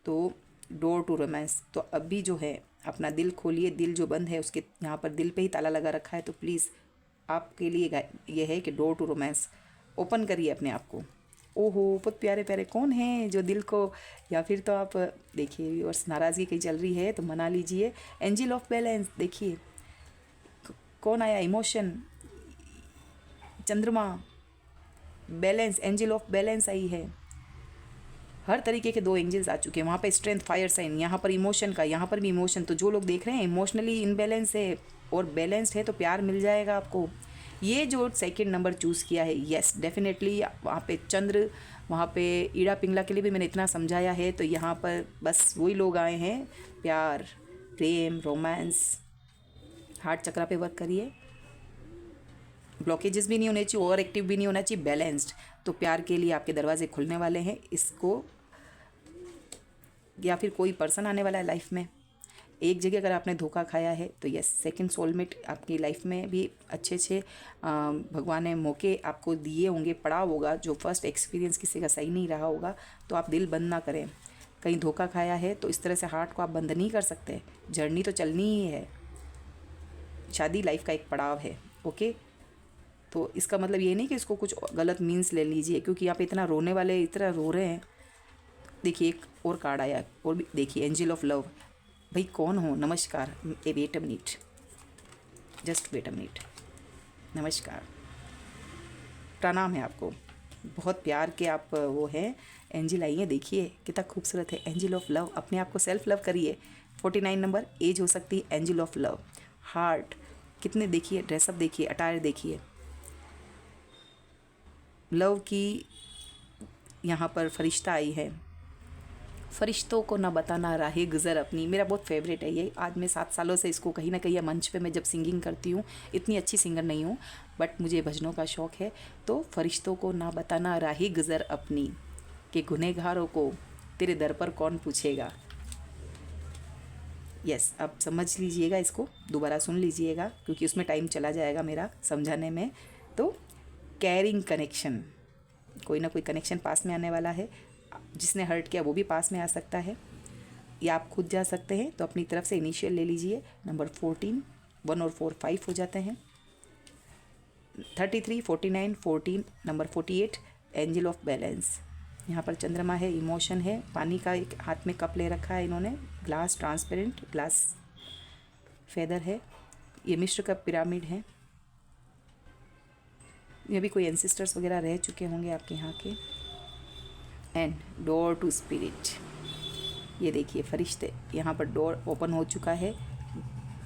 तो डोर टू रोमांस, तो अभी जो है अपना दिल खोलिए, दिल जो बंद है उसके यहाँ पर दिल पे ही ताला लगा रखा है, तो प्लीज़ आपके लिए ये है कि डोर टू रोमांस ओपन करिए अपने आप को। ओहो बहुत प्यारे प्यारे कौन हैं जो दिल को, या फिर तो आप देखिए व्यूअर्स नाराज़गी कहीं चल रही है तो मना लीजिए। एंजल ऑफ बैलेंस, देखिए कौन आया, इमोशन, चंद्रमा, balance, angel of balance I है। हर तरीके के 2 एंजल्स आ चुके हैं, वहाँ पे स्ट्रेंथ, फायर साइन, यहाँ पर इमोशन का, यहाँ पर भी इमोशन। तो जो लोग देख रहे हैं इमोशनली इनबैलेंस है और बैलेंस्ड है तो प्यार मिल जाएगा आपको। ये जो 2 नंबर चूज़ किया है, यस डेफिनेटली वहाँ पे चंद्र, वहाँ पे ईड़ा पिंगला के लिए भी मैंने इतना समझाया है, तो यहाँ पर बस वही लोग आए हैं, प्यार, प्रेम, रोमांस। हार्ट चक्रा पे वर्क करिए, ब्लॉकेजेस भी नहीं होने चाहिए, ओवर एक्टिव भी नहीं होना चाहिए, बैलेंस्ड। तो प्यार के लिए आपके दरवाजे खुलने वाले हैं, इसको, या फिर कोई पर्सन आने वाला है लाइफ में, एक जगह अगर आपने धोखा खाया है तो यस, सेकंड सोलमेट आपकी लाइफ में भी अच्छे अच्छे भगवान ने मौके आपको दिए होंगे, पड़ा होगा। जो फर्स्ट एक्सपीरियंस किसी का सही नहीं रहा होगा तो आप दिल बंद ना करें। कहीं धोखा खाया है तो इस तरह से हार्ट को आप बंद नहीं कर सकते। जर्नी तो चलनी ही है। शादी लाइफ का एक पड़ाव है। ओके, तो इसका मतलब ये नहीं कि इसको कुछ गलत मीन्स ले लीजिए, क्योंकि यहाँ पे इतना रोने वाले इतना रो रहे हैं। देखिए एक और कार्ड आया और भी देखिए, एंजल ऑफ लव। भाई कौन हो? नमस्कार। Wait a minute, just wait a minute. नमस्कार, प्रणाम है आपको। बहुत प्यार के आप वो हैं, एंजल आई हैं। देखिए कितना खूबसूरत है, एंजल ऑफ लव। अपने आप को सेल्फ लव करिए। 49 नंबर एज हो सकती है, एंजल ऑफ लव। हार्ट कितने, देखिए ड्रेसअप देखिए, अटायर देखिए, लव की यहाँ पर फरिश्ता आई है। फरिश्तों को ना बताना राहे गुज़र अपनी, मेरा बहुत फेवरेट है ये। आज मैं 7 सालों से इसको कहीं ना कहीं मंच पे मैं जब सिंगिंग करती हूँ, इतनी अच्छी सिंगर नहीं हूँ बट मुझे भजनों का शौक़ है। तो फरिश्तों को ना बताना राहे गुज़र अपनी, कि गुनहगारों को तेरे दर पर कौन पूछेगा। यस, अब समझ लीजिएगा, इसको दोबारा सुन लीजिएगा क्योंकि उसमें टाइम चला जाएगा मेरा समझाने में। तो कैरिंग कनेक्शन, कोई ना कोई कनेक्शन पास में आने वाला है। जिसने हर्ट किया वो भी पास में आ सकता है, या आप खुद जा सकते हैं। तो अपनी तरफ से इनिशियल ले लीजिए। नंबर 14, 1 और 4 5 हो जाते हैं। 33, 49, 14, नंबर 48 एंजल ऑफ बैलेंस। यहाँ पर चंद्रमा है, इमोशन है, पानी का एक हाथ में कप ले रखा है इन्होंने, ग्लास, ट्रांसपेरेंट ग्लास, फेदर है। ये मिश्र का पिरामिड है। ये भी कोई एंसिस्टर्स वगैरह रह चुके होंगे आपके यहाँ के। एंड डोर टू स्पिरिट, ये देखिए फरिश्ते, यहाँ पर डोर ओपन हो चुका है।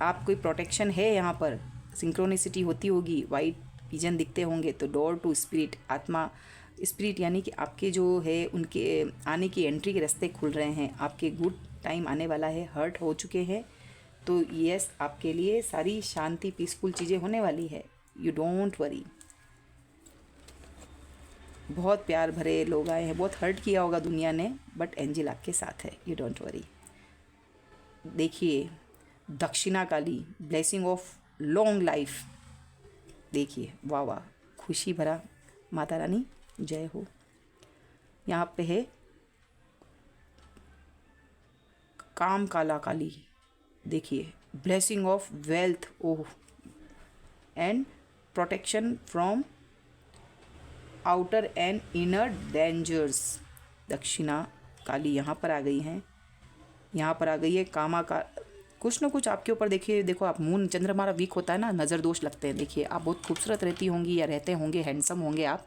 आप कोई प्रोटेक्शन है यहाँ पर, सिंक्रोनिसिटी होती होगी, वाइट पिजन दिखते होंगे। तो डोर टू स्पिरिट, आत्मा, स्पिरिट यानी कि आपके जो है उनके आने की एंट्री के रास्ते खुल रहे हैं। आपके गुड टाइम आने वाला है। हर्ट हो चुके हैं तो यस, आपके लिए सारी शांति पीसफुल चीज़ें होने वाली है। You don't worry. बहुत प्यार भरे लोग आए हैं, बहुत हर्ट किया होगा दुनिया ने, बट एंजल आपके साथ है। You don't worry. देखिए दक्षिणा काली, ब्लेसिंग ऑफ लॉन्ग लाइफ। देखिए वाह वाह, खुशी भरा, माता रानी जय हो। यहाँ पे है काम काला काली, देखिए blessing of wealth, oh, and protection from outer and inner dangers. दक्षिणा काली यहाँ पर आ गई हैं, यहाँ पर आ गई है कामा का। कुछ ना कुछ आपके ऊपर देखिए, देखो आप मून चंद्र हमारा वीक होता है ना, नज़र दोष लगते हैं। देखिए आप बहुत खूबसूरत रहती होंगी या रहते होंगे, हैंडसम होंगे आप।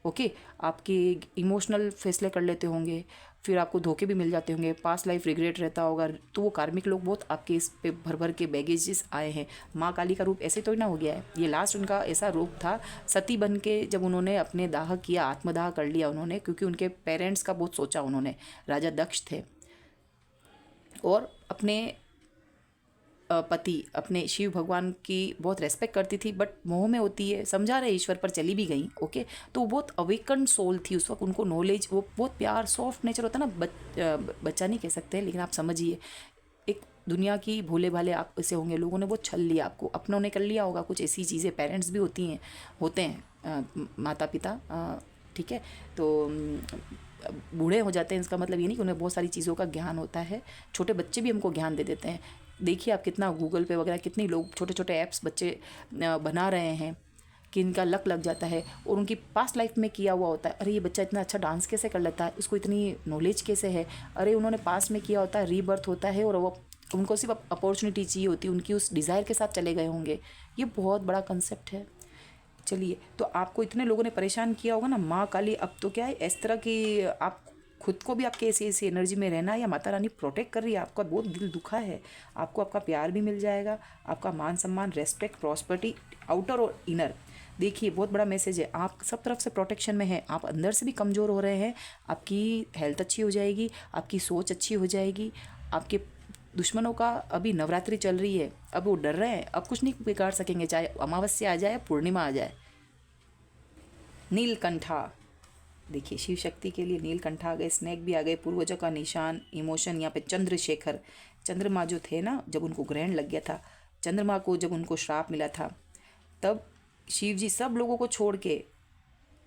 ओके, आपके इमोशनल फैसले कर लेते होंगे, फिर आपको धोखे भी मिल जाते होंगे, पास्ट लाइफ रिग्रेट रहता होगा। तो वो कार्मिक लोग बहुत आपके इस पे भर भर के बैगेजेस आए हैं। माँ काली का रूप ऐसे तो ही ना हो गया है, ये लास्ट उनका ऐसा रूप था, सती बन के जब उन्होंने अपने दाह किया, आत्मदाह कर लिया उन्होंने, क्योंकि उनके पेरेंट्स का बहुत सोचा उन्होंने। राजा दक्ष थे और अपने पति अपने शिव भगवान की बहुत रेस्पेक्ट करती थी, बट मोह में होती है, समझा रहे ईश्वर पर चली भी गई। ओके, तो वो बहुत अवेकन सोल थी उस वक्त, उनको नॉलेज, वो बहुत प्यार, सॉफ्ट नेचर होता है ना, बच्चा नहीं कह सकते लेकिन आप समझिए, एक दुनिया की भोले भाले आप ऐसे होंगे, लोगों ने बहुत छल लिया आपको, अपनों ने कर लिया होगा कुछ ऐसी चीज़ें। पेरेंट्स भी होते हैं माता पिता, ठीक है। तो बूढ़े हो जाते हैं, इसका मतलब ये नहीं कि उन्हें बहुत सारी चीज़ों का ज्ञान होता है। छोटे बच्चे भी हमको ज्ञान दे देते हैं। देखिए आप कितना गूगल पे वगैरह कितने लोग छोटे छोटे ऐप्स बच्चे बना रहे हैं कि इनका लक लग जाता है और उनकी पास्ट लाइफ में किया हुआ होता है। अरे ये बच्चा इतना अच्छा डांस कैसे कर लेता है, इसको इतनी नॉलेज कैसे है, अरे उन्होंने पास्ट में किया होता है, रीबर्थ होता है और वो उनको सिर्फ अपॉर्चुनिटी चाहिए होती है, उनकी उस डिज़ायर के साथ चले गए होंगे। ये बहुत बड़ा कंसेप्ट है। चलिए, तो आपको इतने लोगों ने परेशान किया होगा ना, माँ काली अब तो क्या है इस तरह की, आप खुद को भी आपके ऐसी एनर्जी में रहना, या माता रानी प्रोटेक्ट कर रही है। आपका बहुत दिल दुखा है, आपको आपका प्यार भी मिल जाएगा, आपका मान सम्मान, रेस्पेक्ट, प्रॉस्पेरिटी, आउटर और इनर। देखिए बहुत बड़ा मैसेज है, आप सब तरफ से प्रोटेक्शन में हैं, आप अंदर से भी कमज़ोर हो रहे हैं, आपकी हेल्थ अच्छी हो जाएगी, आपकी सोच अच्छी हो जाएगी। आपके दुश्मनों का अभी नवरात्रि चल रही है, अब वो डर रहे हैं, अब कुछ नहीं बिगाड़ सकेंगे, चाहे अमावस्या आ जाए, पूर्णिमा आ जाए। नीलकंठा, देखिए शिव शक्ति के लिए नीलकंठ आ गए, स्नेक भी आ गए, पूर्वजों का निशान, इमोशन। यहाँ पे चंद्रशेखर, चंद्रमा जो थे ना, जब उनको ग्रहण लग गया था, चंद्रमा को जब उनको श्राप मिला था, तब शिव जी सब लोगों को छोड़ के,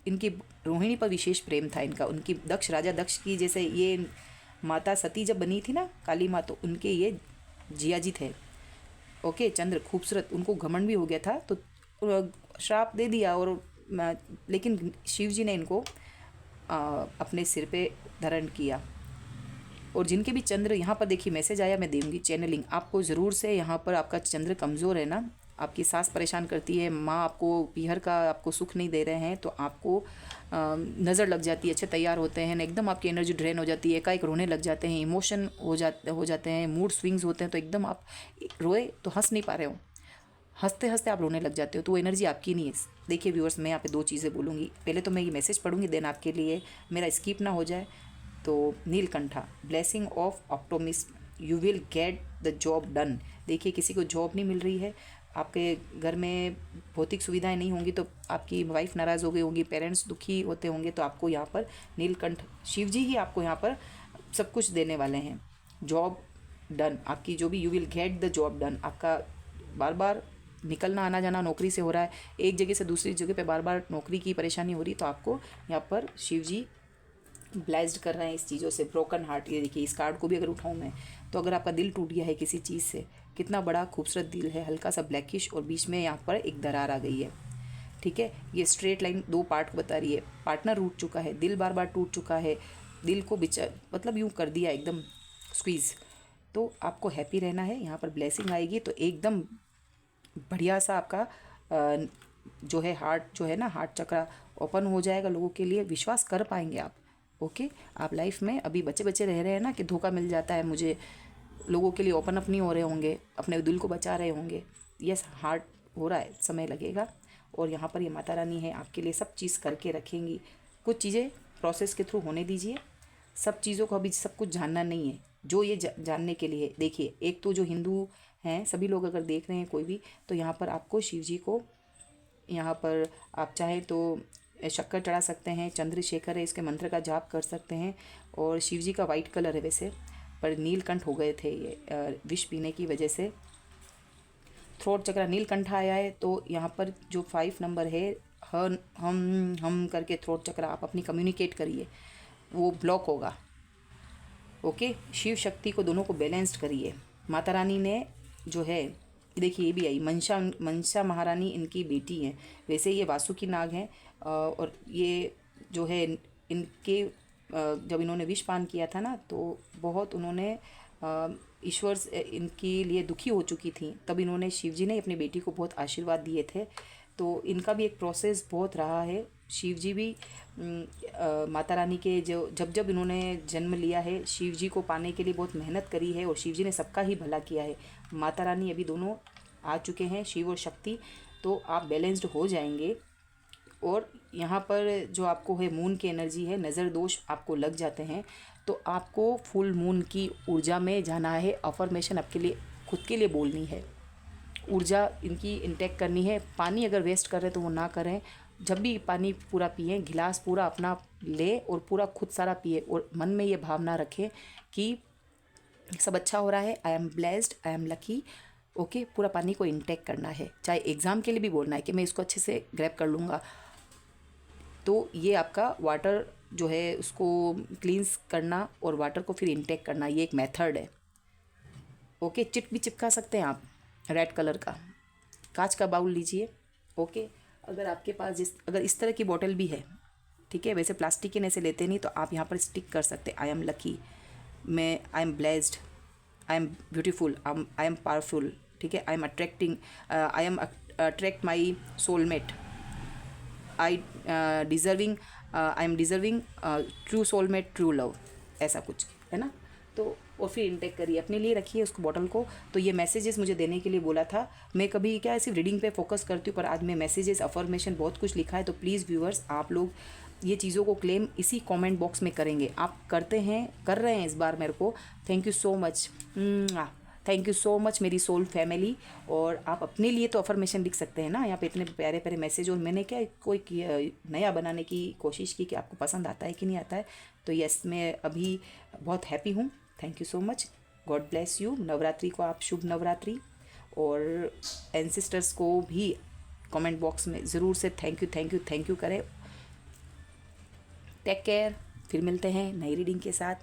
इनकी रोहिणी पर विशेष प्रेम था इनका, उनकी दक्ष, राजा दक्ष की, जैसे ये माता सती जब बनी थी ना काली माँ, तो उनके ये जिया जी थे। ओके, चंद्र खूबसूरत, उनको घमंड भी हो गया था तो श्राप दे दिया, और लेकिन शिव जी ने इनको अपने सिर पे धारण किया। और जिनके भी चंद्र, यहाँ पर देखिए मैसेज आया, मैं दूंगी चैनलिंग आपको ज़रूर से। यहाँ पर आपका चंद्र कमज़ोर है ना, आपकी सास परेशान करती है, माँ आपको पीहर का आपको सुख नहीं दे रहे हैं, तो आपको नज़र लग जाती है, अच्छे तैयार होते हैं, एकदम आपकी एनर्जी ड्रेन हो जाती है, एकाएक रोने लग जाते हैं, इमोशन हो जाते हैं, मूड स्विंग्स होते हैं, तो एकदम आप रोए तो हंस नहीं पा रहे हो, हंसते हंसते आप रोने लग जाते हो, तो वो एनर्जी आपकी नहीं है। देखिए व्यूअर्स, मैं यहाँ पे दो चीज़ें बोलूँगी, पहले तो मैं ये मैसेज पढ़ूँगी, देन आपके लिए मेरा स्किप ना हो जाए। तो Neelkantha, blessing of optimist, you will get the job done. देखिए किसी को जॉब नहीं मिल रही है, आपके घर में भौतिक सुविधाएं नहीं होंगी तो आपकी वाइफ नाराज़ हो गई होंगी, पेरेंट्स दुखी होते होंगे, तो आपको यहाँ पर नीलकंठ शिव जी ही आपको यहाँ पर सब कुछ देने वाले हैं। जॉब डन, आपकी जो भी, you will get the job done. आपका बार बार निकलना आना जाना नौकरी से हो रहा है, एक जगह से दूसरी जगह पे बार बार नौकरी की परेशानी हो रही, तो आपको यहाँ पर शिव जी ब्लेस्ड कर रहे हैं इस चीज़ों से। ब्रोकन हार्ट, ये देखिए इस कार्ड को भी अगर उठाऊँ मैं, तो अगर आपका दिल टूट गया है किसी चीज़ से, कितना बड़ा खूबसूरत दिल है, हल्का सा ब्लैकिश, और बीच में यहाँ पर एक दरार आ गई है। ठीक है, ये स्ट्रेट लाइन दो पार्ट को बता रही है। पार्टनर रूठ चुका है, दिल बार बार टूट चुका है, दिल को मतलब यूँ कर दिया एकदम स्क्वीज़, तो आपको हैप्पी रहना है। यहाँ पर ब्लेसिंग आएगी तो एकदम बढ़िया सा आपका जो है हार्ट, जो है ना हार्ट चक्रा ओपन हो जाएगा लोगों के लिए, विश्वास कर पाएंगे आप। ओके, आप लाइफ में अभी बच्चे बच्चे रह रहे हैं ना कि धोखा मिल जाता है मुझे, लोगों के लिए ओपन अप नहीं हो रहे होंगे, अपने दिल को बचा रहे होंगे, यस हार्ट हो रहा है, समय लगेगा। और यहाँ पर ये माता रानी है आपके लिए सब चीज़ करके रखेंगी। कुछ चीज़ें प्रोसेस के थ्रू होने दीजिए, सब चीज़ों को अभी सब कुछ जानना नहीं है, जो ये जानने के लिए। देखिए एक तो जो हिंदू हैं सभी लोग अगर देख रहे हैं कोई भी, तो यहाँ पर आपको शिव जी को, यहाँ पर आप चाहें तो शक्कर चढ़ा सकते हैं, चंद्रशेखर है इसके मंत्र का जाप कर सकते हैं। और शिव जी का वाइट कलर है वैसे, पर नीलकंठ हो गए थे ये विष पीने की वजह से, थ्रोट चक्रा नीलकंठ आया है। तो यहाँ पर जो 5 नंबर है, हम करके थ्रोट चक्रा आप अपनी कम्युनिकेट करिए, वो ब्लॉक होगा। ओके, शिव शक्ति को दोनों को बैलेंस्ड करिए। माता रानी ने जो है, देखिए ये भी आई, मनसा महारानी इनकी बेटी हैं, वैसे ये वासुकी नाग हैं। और ये जो है इनके जब इन्होंने विष पान किया था ना, तो बहुत उन्होंने ईश्वर इनके लिए दुखी हो चुकी थी, तब इन्होंने, शिव जी ने अपनी बेटी को बहुत आशीर्वाद दिए थे। तो इनका भी एक प्रोसेस बहुत रहा है। शिव जी भी माता रानी के जो जब इन्होंने जन्म लिया है, शिव जी को पाने के लिए बहुत मेहनत करी है, और शिव जी ने सबका ही भला किया है। माता रानी अभी दोनों आ चुके हैं, शिव और शक्ति, तो आप बैलेंस्ड हो जाएंगे। और यहाँ पर जो आपको है मून की एनर्जी है, नज़र दोष आपको लग जाते हैं, तो आपको फुल मून की ऊर्जा में जाना है। अफर्मेशन आपके लिए खुद के लिए बोलनी है, ऊर्जा इनकी इंटेक करनी है। पानी अगर वेस्ट कर रहे हैं तो वो ना करें, जब भी पानी पूरा पिए, गिलास पूरा अपना ले और पूरा खुद सारा पिए, और मन में ये भावना रखें कि सब अच्छा हो रहा है, I am blessed, I am lucky. Okay, पूरा पानी को इंटेक करना है, चाहे एग्ज़ाम के लिए भी बोलना है कि मैं इसको अच्छे से ग्रैब कर लूँगा। तो ये आपका वाटर जो है उसको क्लींस करना और वाटर को फिर इंटेक करना, ये एक मेथड है। ओके, चिट भी चिपका सकते हैं आप, रेड कलर का कांच का बाउल लीजिए। ओके, अगर आपके पास अगर इस तरह की बॉटल भी है, ठीक है, वैसे प्लास्टिक के से लेते नहीं, तो आप यहाँ पर स्टिक कर सकते, आई एम लकी, मैं I am blessed, I am beautiful, I am powerful, ठीक है, I am attracting, I am attract my soulmate, I am deserving true soulmate, true love, ऐसा कुछ है ना। तो और फिर इंटेक करिए, अपने लिए रखिए उसको बॉटल को। तो ये मैसेजेस मुझे देने के लिए बोला था। मैं कभी क्या सिर्फ रीडिंग पे फोकस करती हूँ, पर आज मैं मैसेजेस, अफर्मेशन बहुत कुछ लिखा है। तो प्लीज़ व्यूअर्स, आप लोग ये चीज़ों को क्लेम इसी कमेंट बॉक्स में करेंगे। आप करते हैं, कर रहे हैं इस बार मेरे को, thank you so much. Thank you so much मेरी सोल फैमिली। और आप अपने लिए तो अफर्मेशन लिख सकते हैं ना, यहाँ पे इतने प्यारे प्यारे मैसेज। और मैंने क्या कोई नया बनाने की कोशिश की कि आपको पसंद आता है कि नहीं आता है। तो यस, मैं अभी बहुत हैप्पी हूँ। Thank you so much, God bless you. Navratri को आप शुभ नवरात्रि। और एंसिस्टर्स को भी कमेंट बॉक्स में ज़रूर से thank you thank you thank you करें। टेक केयर, फिर मिलते हैं नई रीडिंग के साथ।